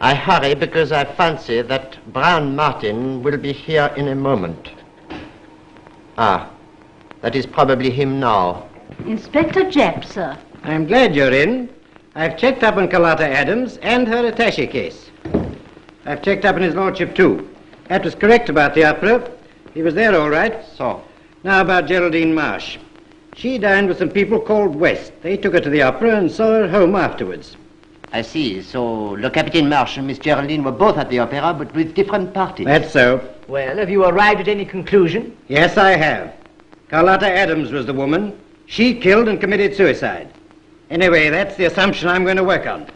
I hurry because I fancy that Brian Martin will be here in a moment. Ah, that is probably him now. Inspector Jepp, sir. I'm glad you're in. I've checked up on Carlotta Adams and her attaché case. I've checked up on his lordship, too. That was correct about the opera. He was there all right. So? Now about Geraldine Marsh. She dined with some people called West. They took her to the opera and saw her home afterwards. I see. So Le Capitaine Marsh and Miss Geraldine were both at the opera, but with different parties. That's so. Well, have you arrived at any conclusion? Yes, I have. Carlotta Adams was the woman. She killed and committed suicide. Anyway, that's the assumption I'm going to work on.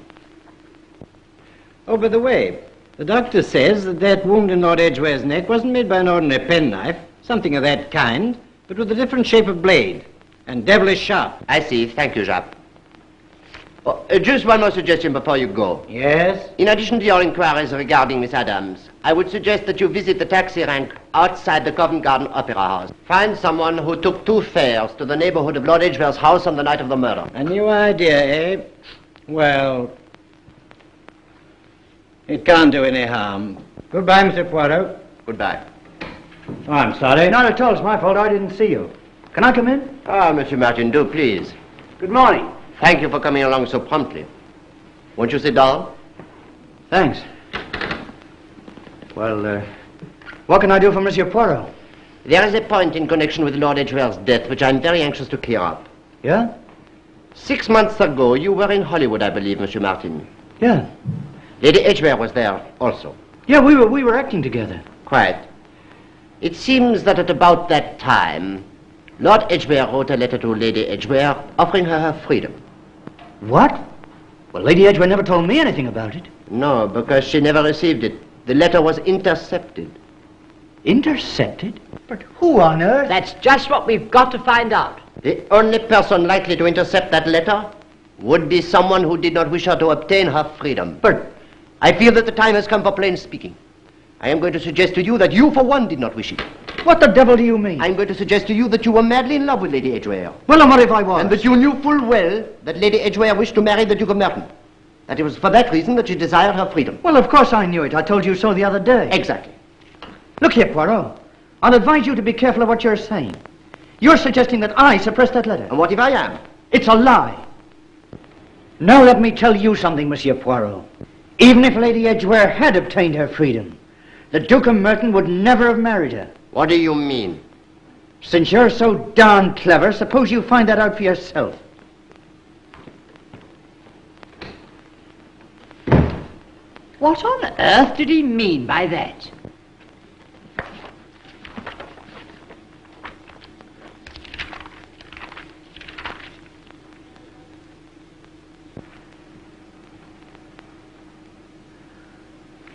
Oh, by the way, the doctor says that that wound in Lord Edgware's neck wasn't made by an ordinary penknife, something of that kind, but with a different shape of blade, and devilish sharp. I see. Thank you, Jacques. Oh, just one more suggestion before you go. Yes? In addition to your inquiries regarding Miss Adams, I would suggest that you visit the taxi rank outside the Covent Garden Opera House. Find someone who took 2 fares to the neighborhood of Lord Edgware's house on the night of the murder. A new idea, eh? Well, it can't do any harm. Goodbye, Mr. Poirot. Goodbye. Oh, I'm sorry. Not at all. It's my fault. I didn't see you. Can I come in? Ah, Monsieur Martin, do please. Good morning. Thank you for coming along so promptly. Won't you sit down? Thanks. Well, what can I do for Monsieur Poirot? There is a point in connection with Lord Edgware's death which I'm very anxious to clear up. Yeah? 6 months ago, you were in Hollywood, I believe, Monsieur Martin. Yeah. Lady Edgware was there also. Yeah, we were acting together. Quite. It seems that at about that time, Lord Edgware wrote a letter to Lady Edgware offering her her freedom. What? Well, Lady Edgware never told me anything about it. No, because she never received it. The letter was intercepted. Intercepted? But who on earth? That's just what we've got to find out. The only person likely to intercept that letter would be someone who did not wish her to obtain her freedom. But I feel that the time has come for plain speaking. I am going to suggest to you that you, for one, did not wish it. what the devil do you mean? I'm going to suggest to you that you were madly in love with Lady Edgware. Well, and what if I was? And that you knew full well that Lady Edgware wished to marry the Duke of Merton. That it was for that reason that she desired her freedom. Well, of course I knew it. I told you so the other day. Exactly. Look here, Poirot. I'll advise you to be careful of what you're saying. You're suggesting that I suppressed that letter. And what if I am? It's a lie. Now let me tell you something, Monsieur Poirot. Even if Lady Edgware had obtained her freedom, the Duke of Merton would never have married her. What do you mean? Since you're so darn clever, suppose you find that out for yourself. What on earth did he mean by that?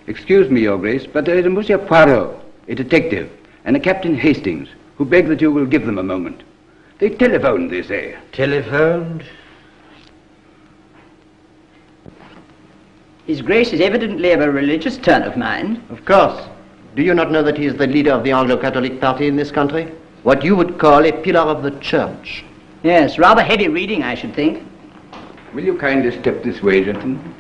Excuse me, Your Grace, but there is a Monsieur Poirot, a detective, and a Captain Hastings, who beg that you will give them a moment. They telephoned, they say. Telephoned? His Grace is evidently of a religious turn of mind. Of course. Do you not know that he is the leader of the Anglo-Catholic party in this country? What you would call a pillar of the church. Yes, rather heavy reading, I should think. Will you kindly step this way, gentlemen?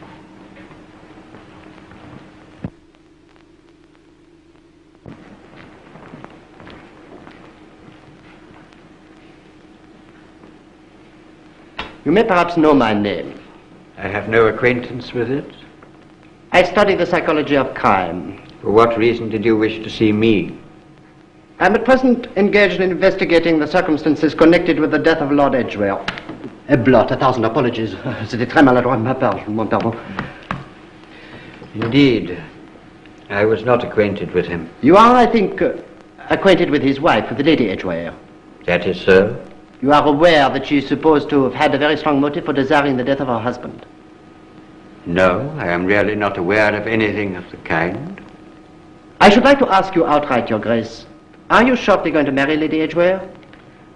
You may perhaps know my name. I have no acquaintance with it. I study the psychology of crime. For what reason did you wish to see me? I'm at present engaged in investigating the circumstances connected with the death of Lord Edgware. A blot, 1,000 apologies. C'était très maladroit de ma part, je vous demande pardon. Indeed. I was not acquainted with him. You are, I think, acquainted with his wife, with the Lady Edgware. That is so. You are aware that she is supposed to have had a very strong motive for desiring the death of her husband. No, I am really not aware of anything of the kind. I should like to ask you outright, Your Grace, are you shortly going to marry Lady Edgware?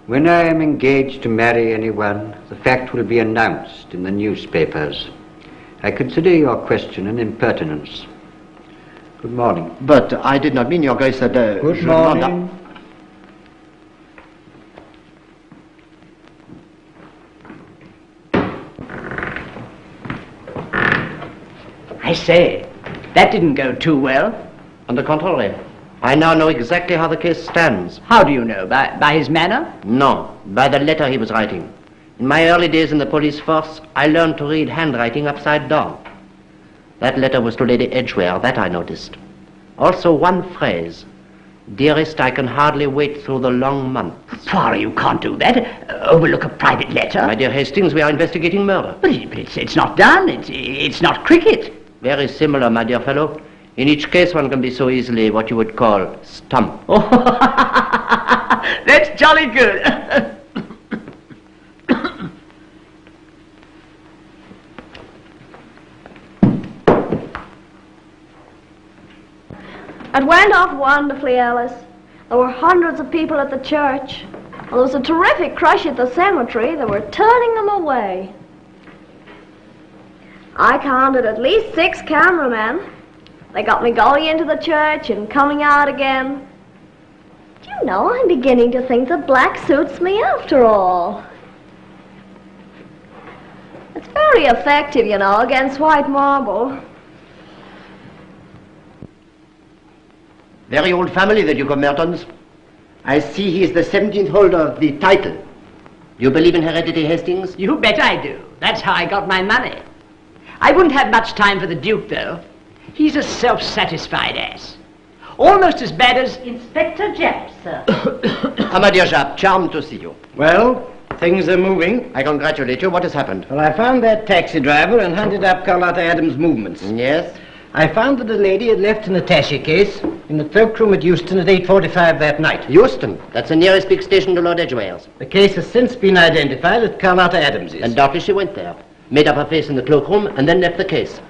When I am engaged to marry anyone, the fact will be announced in the newspapers. I consider your question an impertinence. Good morning. But I did not mean, Your Grace, that... Good morning. I say, that didn't go too well. On the contrary, I now know exactly how the case stands. How do you know? By his manner? No, by the letter he was writing. In my early days in the police force, I learned to read handwriting upside down. That letter was to Lady Edgware, that I noticed. Also one phrase. Dearest, I can hardly wait through the long months. Poirot, you can't do that. Overlook a private letter. My dear Hastings, we are investigating murder. But it's not done. It's not cricket. Very similar, my dear fellow. In each case, one can be so easily what you would call stumped. Oh, that's jolly good. It went off wonderfully, Alice. There were hundreds of people at the church. And there was a terrific crush at the cemetery. They were turning them away. I counted at least 6 cameramen. They got me going into the church and coming out again. Do you know, I'm beginning to think that black suits me after all. It's very effective, you know, against white marble. Very old family, the Duke of Merton's. I see he is the 17th holder of the title. Do you believe in heredity, Hastings? You bet I do. That's how I got my money. I wouldn't have much time for the Duke, though. He's a self-satisfied ass. Almost as bad as Inspector Japp, sir. My dear Japp, charmed to see you. Well, things are moving. I congratulate you. What has happened? Well, I found that taxi driver and hunted up Carlotta Adams' movements. Yes? I found that a lady had left an attaché case in the cloakroom at Euston at 8:45 that night. Euston? That's the nearest big station to Lord Edgware's. The case has since been identified as Carlotta Adams's. And doubtless she went there, made up her face in the cloakroom, and then left the case.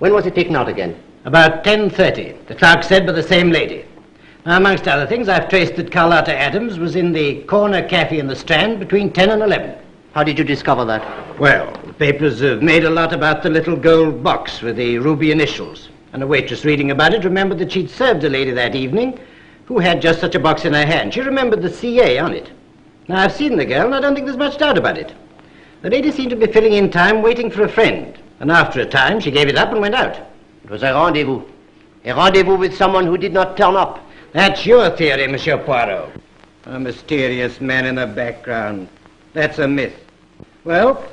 When was it taken out again? About 10:30, the clerk said, by the same lady. Now, amongst other things, I've traced that Carlotta Adams was in the corner cafe in the Strand between 10 and 11. How did you discover that? Well, the papers have made a lot about the little gold box with the ruby initials. And a waitress reading about it remembered that she'd served a lady that evening who had just such a box in her hand. She remembered the CA on it. Now, I've seen the girl, and I don't think there's much doubt about it. The lady seemed to be filling in time waiting for a friend. And after a time, she gave it up and went out. It was a rendezvous. A rendezvous with someone who did not turn up. That's your theory, Monsieur Poirot. A mysterious man in the background. That's a myth. Well,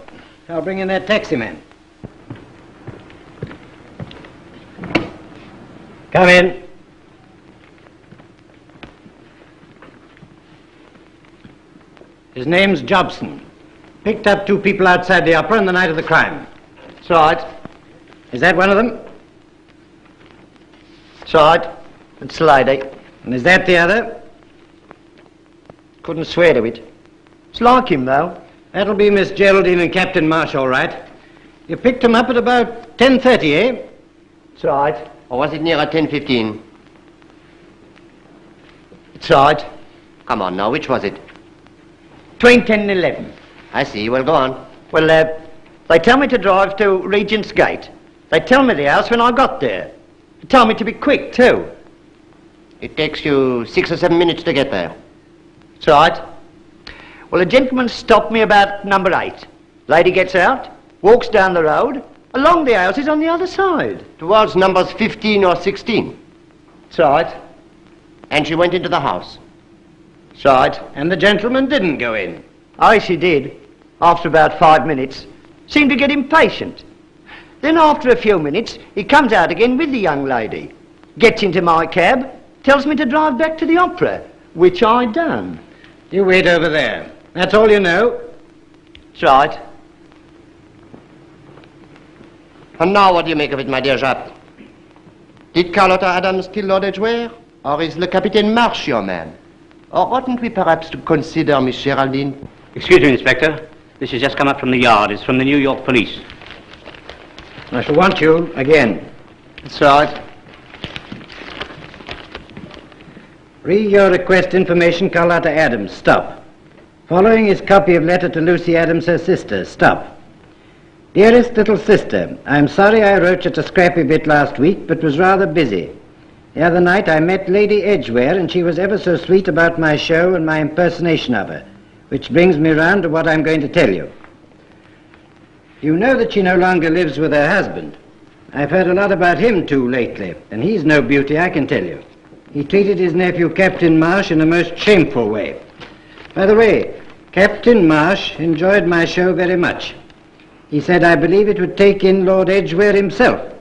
I'll bring in that taxi man. Come in. His name's Jobson. Picked up 2 people outside the opera on the night of the crime. That's right. Is that one of them? That's right. It's the lady. And is that the other? Couldn't swear to it. It's like him, though. That'll be Miss Geraldine and Captain Marsh, all right. You picked him up at about 10:30, eh? That's right. Or was it nearer 10:15? That's right. Come on now, which was it? Between 10 and 11. I see. Well, go on. Well, they tell me to drive to Regent's Gate. They tell me the house when I got there. They tell me to be quick, too. It takes you 6 or 7 minutes to get there. That's right. Well, a gentleman stopped me about number 8. Lady gets out, walks down the road, along the houses on the other side. Towards numbers 15 or 16. That's right. And she went into the house. That's right. And the gentleman didn't go in. Aye, she did. After about 5 minutes. Seemed to get impatient. Then after a few minutes, he comes out again with the young lady. Gets into my cab, tells me to drive back to the opera, which I done. You wait over there. That's all you know? That's right. And now what do you make of it, my dear Japp? Did Carlotta Adams kill Lord Edgware? Or is Le Capitaine Marsh your man? Or oughtn't we perhaps to consider Miss Geraldine? Excuse me, Inspector. This has just come up from the yard. It's from the New York police. I shall want you again. That's right. Read your request information, Carlotta Adams. Stop. Following is copy of letter to Lucy Adams, her sister. Stop. Dearest little sister, I'm sorry I wrote just a scrappy bit last week, but was rather busy. The other night I met Lady Edgware, and she was ever so sweet about my show and my impersonation of her, which brings me round to what I'm going to tell you. You know that she no longer lives with her husband. I've heard a lot about him, too, lately, and he's no beauty, I can tell you. He treated his nephew, Captain Marsh, in a most shameful way. By the way, Captain Marsh enjoyed my show very much. He said, I believe it would take in Lord Edgware himself.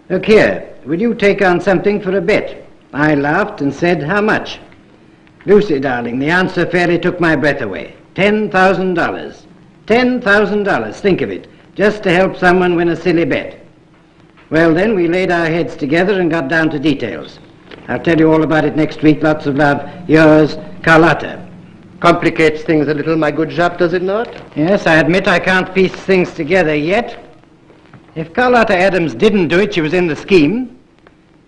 Look here, will you take on something for a bet? I laughed and said, how much? Lucy, darling, the answer fairly took my breath away. $10,000. $10,000, think of it, just to help someone win a silly bet. Well, then, we laid our heads together and got down to details. I'll tell you all about it next week. Lots of love. Yours, Carlotta. Complicates things a little, my good Jap, does it not? Yes, I admit I can't piece things together yet. If Carlotta Adams didn't do it, she was in the scheme.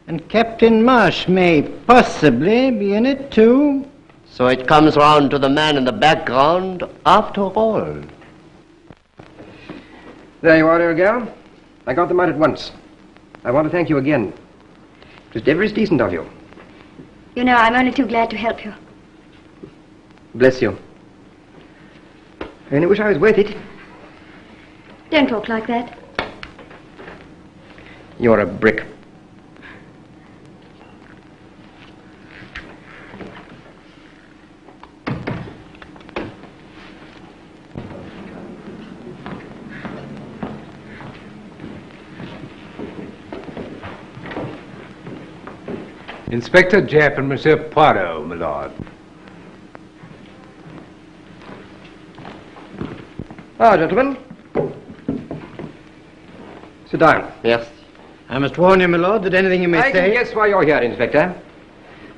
And Captain Marsh may possibly be in it, too. So it comes round to the man in the background after all. There you are, dear girl. I got them out at once. I want to thank you again. It was ever as decent of you. You know, I'm only too glad to help you. Bless you. I only wish I was worth it. Don't talk like that. You're a brick. Inspector Japp and Monsieur Poirot, my lord. Ah, gentlemen. Sit down. Yes. I must warn you, my lord, that anything you may I say... can guess why you're here, Inspector.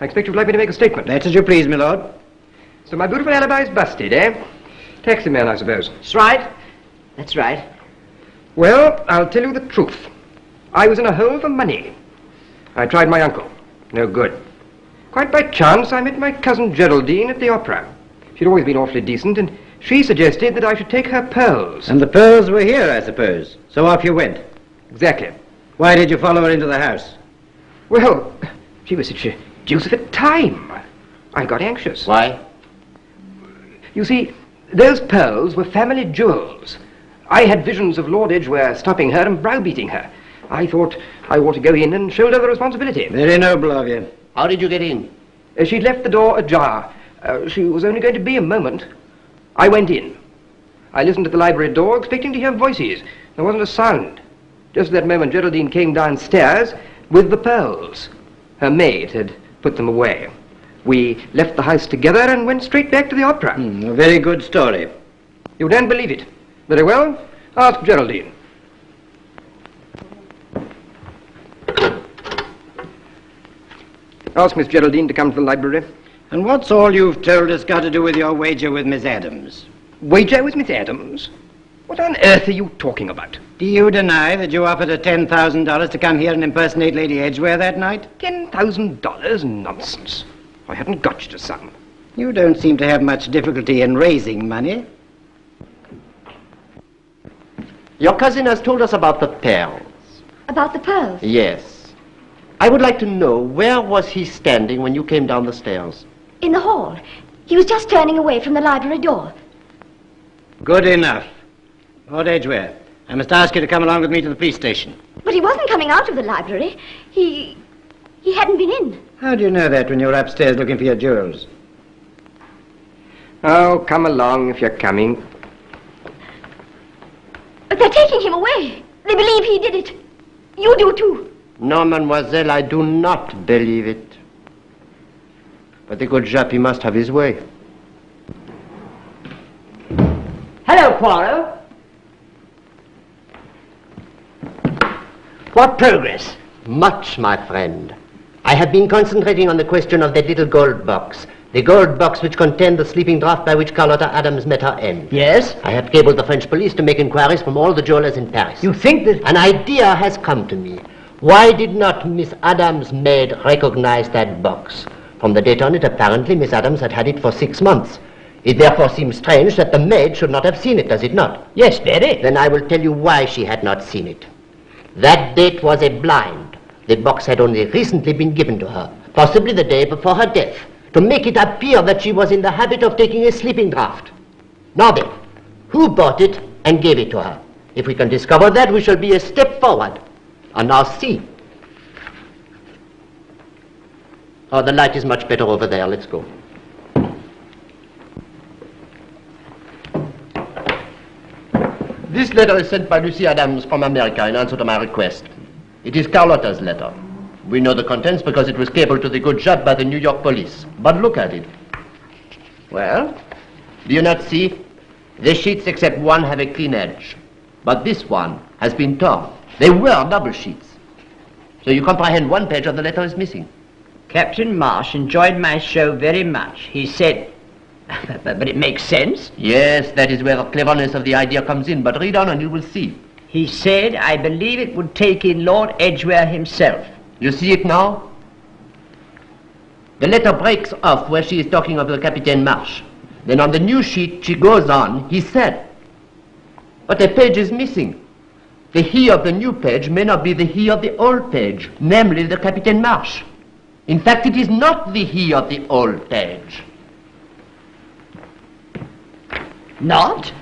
I expect you'd like me to make a statement. That's as you please, my lord. So my beautiful alibi's busted, eh? Taxi man, I suppose. That's right. That's right. Well, I'll tell you the truth. I was in a hole for money. I tried my uncle. No good. Quite by chance, I met my cousin Geraldine at the opera. She'd always been awfully decent, and she suggested that I should take her pearls. And the pearls were here, I suppose. So off you went. Exactly. Why did you follow her into the house? Well, she was such a deuce of a time. I got anxious. Why? You see, those pearls were family jewels. I had visions of Lord Edgware stopping her and browbeating her. I thought I ought to go in and shoulder the responsibility. Very noble of you. How did you get in? She'd left the door ajar. She was only going to be a moment. I went in. I listened at the library door, expecting to hear voices. There wasn't a sound. Just at that moment, Geraldine came downstairs with the pearls. Her maid had put them away. We left the house together and went straight back to the opera. A very good story. You don't believe it. Very well. Ask Geraldine. Ask Miss Geraldine to come to the library. And what's all you've told us got to do with your wager with Miss Adams? Wager with Miss Adams? What on earth are you talking about? Do you deny that you offered her $10,000 to come here and impersonate Lady Edgware that night? $10,000? Nonsense. I hadn't got you to sum. You don't seem to have much difficulty in raising money. Your cousin has told us about the pearls. About the pearls? Yes. I would like to know, where was he standing when you came down the stairs? In the hall. He was just turning away from the library door. Good enough. Lord Edgware, I must ask you to come along with me to the police station. But he wasn't coming out of the library. He hadn't been in. How do you know that when you're upstairs looking for your jewels? Oh, come along if you're coming. But they're taking him away. They believe he did it. You do too. No, mademoiselle, I do not believe it. But the good Jappy must have his way. Hello, Poirot. What progress? Much, my friend. I have been concentrating on the question of that little gold box. The gold box which contained the sleeping draught by which Carlotta Adams met her end. Yes? I have cabled the French police to make inquiries from all the jewelers in Paris. You think that... An idea has come to me. Why did not Miss Adams' maid recognize that box? From the date on it, apparently Miss Adams had had it for 6 months. It therefore seems strange that the maid should not have seen it, does it not? Yes, very. Then I will tell you why she had not seen it. That date was a blind. The box had only recently been given to her, possibly the day before her death, to make it appear that she was in the habit of taking a sleeping draught. Now then, who bought it and gave it to her? If we can discover that, we shall be a step forward. And now see. Oh, the light is much better over there. Let's go. This letter is sent by Lucy Adams from America in answer to my request. It is Carlotta's letter. We know the contents because it was cabled to the good job by the New York police. But look at it. Well, do you not see? The sheets except one have a clean edge. But this one has been torn. They were double sheets. So you comprehend one page of the letter is missing. Captain Marsh enjoyed my show very much. He said, but it makes sense. Yes, that is where the cleverness of the idea comes in. But read on and you will see. He said, I believe it would take in Lord Edgware himself. You see it now? The letter breaks off where she is talking of the Captain Marsh. Then on the new sheet, she goes on, he said. But a page is missing. The he of the new page may not be the he of the old page, namely the Captain Marsh. In fact, it is not the he of the old page. Not?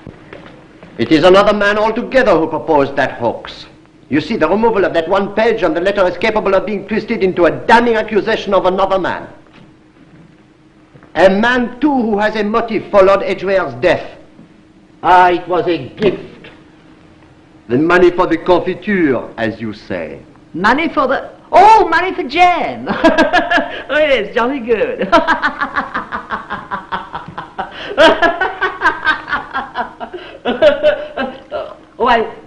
It is another man altogether who proposed that hoax. You see, the removal of that one page on the letter is capable of being twisted into a damning accusation of another man. A man, too, who has a motive for Lord Edgware's death. Ah, it was a gift. The money for the confiture, as you say. Money for the... Oh, money for jam. Oh, yes, jolly good.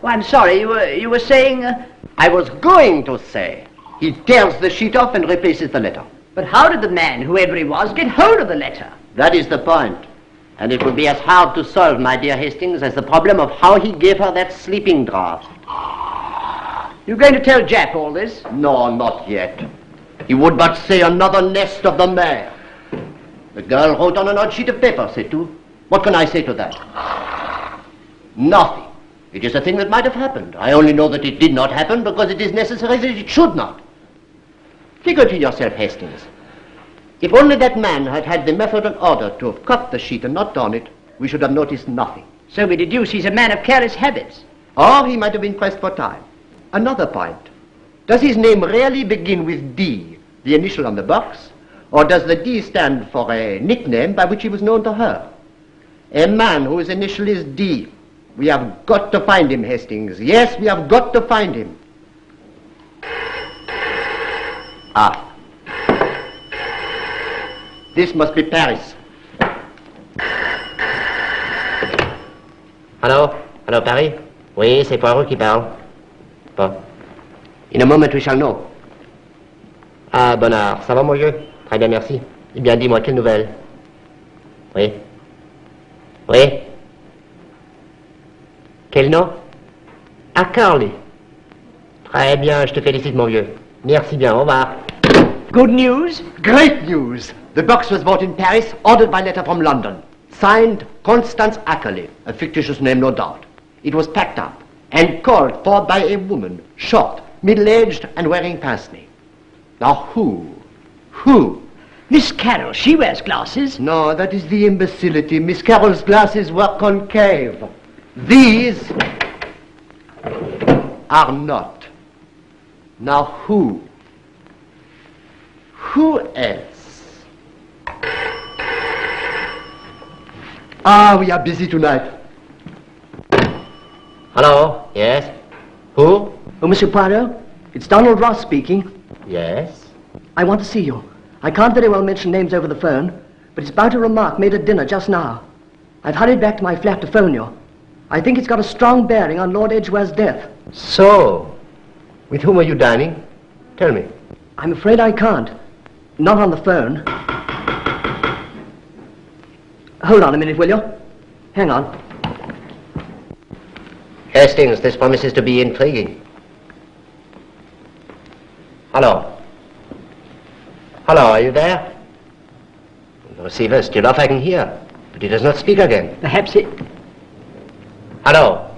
I'm sorry. You were saying... I was going to say. He tears the sheet off and replaces the letter. But how did the man, whoever he was, get hold of the letter? That is the point. And it will be as hard to solve, my dear Hastings, as the problem of how he gave her that sleeping draught. You going to tell Jap all this? No, not yet. He would but say another nest of the mare. The girl wrote on an odd sheet of paper, c'est tout. What can I say to that? Nothing. It is a thing that might have happened. I only know that it did not happen because it is necessary that it should not. Figure to yourself, Hastings. If only that man had had the method and order to have cut the sheet and not torn it, we should have noticed nothing. So we deduce he's a man of careless habits. Or he might have been pressed for time. Another point. Does his name really begin with D, the initial on the box? Or does the D stand for a nickname by which he was known to her? A man whose initial is D. We have got to find him, Hastings. Yes, we have got to find him. Ah. This must be Paris. Hello? Hello, Paris? Oui, c'est Poirot qui parle. Bon. In a moment, we shall know. Ah, Bonnard, ça va, mon vieux? Très bien, merci. Eh bien, dis-moi, quelle nouvelle? Oui? Oui? Quel nom? Ah, Carly. Très bien, je te félicite, mon vieux. Merci bien, au revoir. Good news? Great news! The box was bought in Paris, ordered by letter from London. Signed, Constance Ackerley, a fictitious name, no doubt. It was packed up and called for by a woman, short, middle-aged, and wearing pince-nez. Now, who? Miss Carroll, she wears glasses. No, that is the imbecility. Miss Carroll's glasses were concave. These are not. Now, who? Who else? Ah, we are busy tonight. Hello, yes? Who? Oh, Monsieur Poirot, it's Donald Ross speaking. Yes? I want to see you. I can't very well mention names over the phone, but it's about a remark made at dinner just now. I've hurried back to my flat to phone you. I think it's got a strong bearing on Lord Edgware's death. So, with whom are you dining? Tell me. I'm afraid I can't. Not on the phone. Hold on a minute, will you? Hang on. Hastings, this promises to be intriguing. Hello? Hello, are you there? The receiver is still off, I can hear, but he does not speak again. Perhaps it... Hello?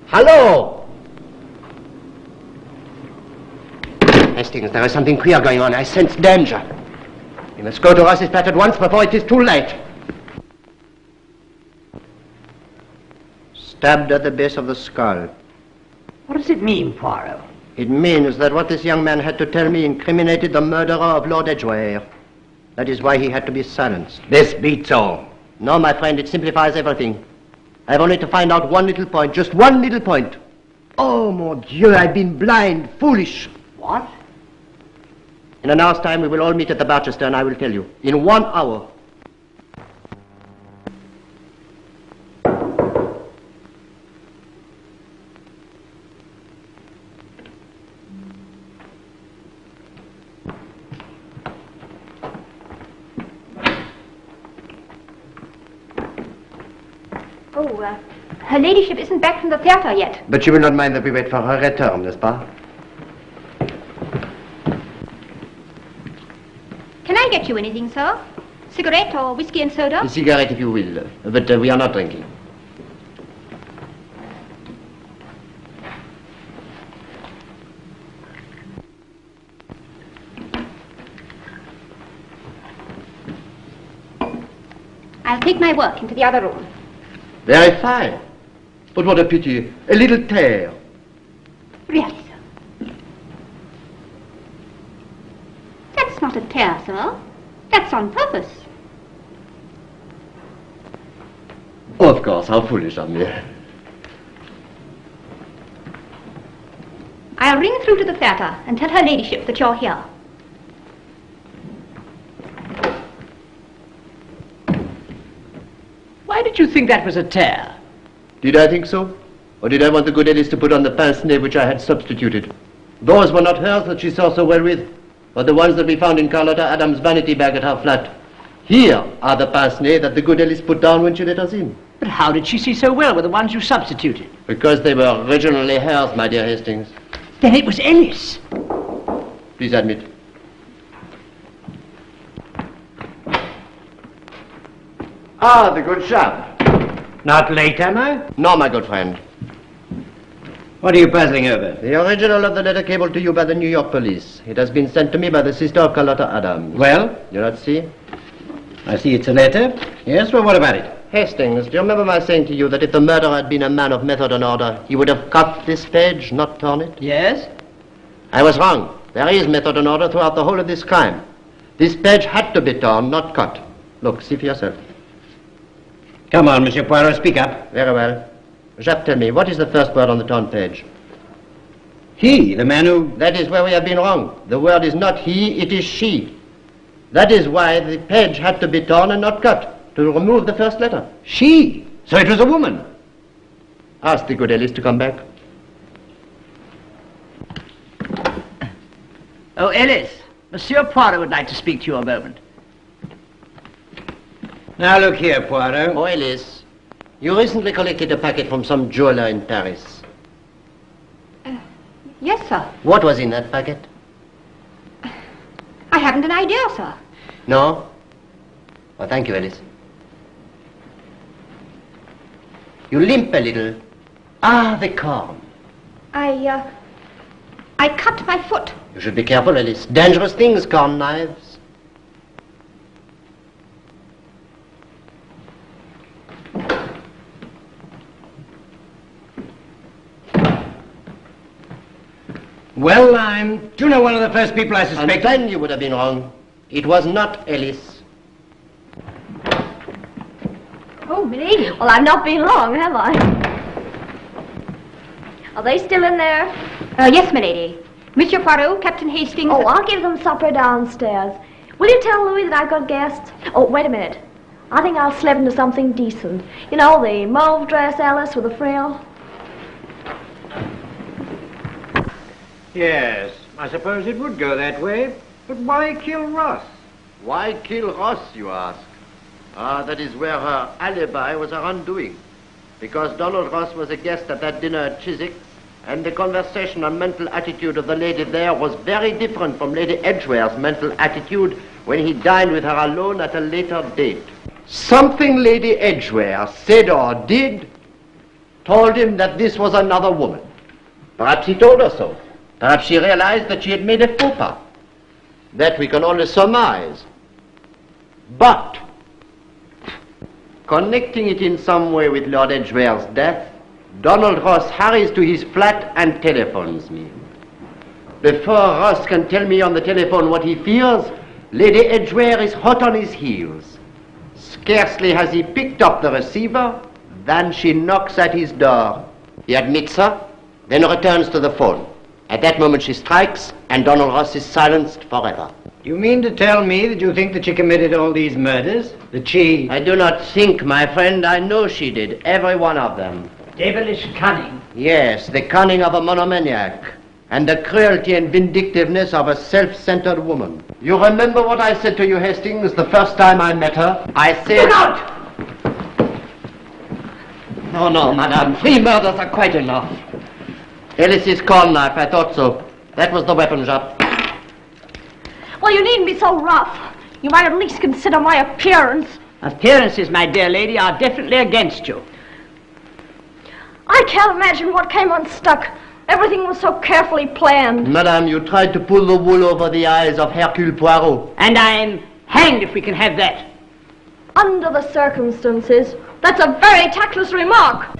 Hello? Hastings, there is something queer going on. I sense danger. You must go to Ross's flat at once before it is too late. Stabbed at the base of the skull. What does it mean, Poirot? It means that what this young man had to tell me incriminated the murderer of Lord Edgware. That is why he had to be silenced. This beats all. No, my friend, it simplifies everything. I have only to find out one little point, just one little point. Oh, mon Dieu, I've been blind, foolish. What? In an hour's time, we will all meet at the Barchester, and I will tell you. In 1 hour. Her ladyship isn't back from the theatre yet. But she will not mind that we wait for her return, n'est-ce pas? Can I get you anything, sir? Cigarette or whiskey and soda? A cigarette, if you will. But we are not drinking. I'll take my work into the other room. Very fine. But what a pity. A little tear. Really, sir? That's not a tear, sir. That's on purpose. Of course, how foolish of me. I'll ring through to the theatre and tell her ladyship that you're here. Why did you think that was a tear? Did I think so? Or did I want the good Ellis to put on the pince-nez which I had substituted? Those were not hers that she saw so well with, but the ones that we found in Carlotta Adams' vanity bag at her flat. Here are the pince-nez that the good Ellis put down when she let us in. But how did she see so well with the ones you substituted? Because they were originally hers, my dear Hastings. Then it was Ellis. Please admit. Ah, the good chap. Not late, am I? No, my good friend. What are you puzzling over? The original of the letter cabled to you by the New York police. It has been sent to me by the sister of Carlotta Adams. Well? You not see? I see it's a letter. Yes, well, what about it? Hastings, do you remember my saying to you that if the murderer had been a man of method and order, he would have cut this page, not torn it? Yes? I was wrong. There is method and order throughout the whole of this crime. This page had to be torn, not cut. Look, see for yourself. Come on, Monsieur Poirot, speak up. Very well. Jacques, tell me, what is the first word on the torn page? He, the man who... That is where we have been wrong. The word is not he, it is she. That is why the page had to be torn and not cut, to remove the first letter. She? So it was a woman? Ask the good Ellis to come back. Oh, Ellis, Monsieur Poirot would like to speak to you a moment. Now look here, Poirot. Oh, Ellis, you recently collected a packet from some jeweler in Paris. Yes, sir. What was in that packet? I haven't an idea, sir. No? Oh, thank you, Ellis. You limp a little. Ah, the corn. I cut my foot. You should be careful, Ellis. Dangerous things, corn knives. Well, do you know one of the first people I suspected? And then you would have been wrong. It was not Ellis. Oh, milady. Well, I've not been long, have I? Are they still in there? Yes, milady. Monsieur Poirot, Captain Hastings... Oh, I'll give them supper downstairs. Will you tell Louis that I've got guests? Oh, wait a minute. I think I'll slip into something decent. You know, the mauve dress, Alice, with a frill. Yes, I suppose it would go that way. But why kill Ross? Why kill Ross, you ask? Ah, that is where her alibi was her undoing. Because Donald Ross was a guest at that dinner at Chiswick's, and the conversation and mental attitude of the lady there was very different from Lady Edgware's mental attitude when he dined with her alone at a later date. Something Lady Edgware said or did told him that this was another woman. Perhaps he told her so. Perhaps she realized that she had made a faux pas. That we can only surmise. But connecting it in some way with Lord Edgware's death, Donald Ross hurries to his flat and telephones me. Before Ross can tell me on the telephone what he fears, Lady Edgware is hot on his heels. Scarcely has he picked up the receiver than she knocks at his door. He admits her, then returns to the phone. At that moment she strikes, and Donald Ross is silenced forever. You mean to tell me that you think that she committed all these murders? That she... I do not think, my friend. I know she did. Every one of them. Devilish cunning. Yes, the cunning of a monomaniac. And the cruelty and vindictiveness of a self-centered woman. You remember what I said to you, Hastings, the first time I met her? I said... Look out! No, madame. 3 murders are quite enough. Alice's corn knife, I thought so. That was the weapon, Jacques. Well, you needn't be so rough. You might at least consider my appearance. Appearances, my dear lady, are definitely against you. I can't imagine what came unstuck. Everything was so carefully planned. Madame, you tried to pull the wool over the eyes of Hercule Poirot. And I'm hanged if we can have that. Under the circumstances, that's a very tactless remark.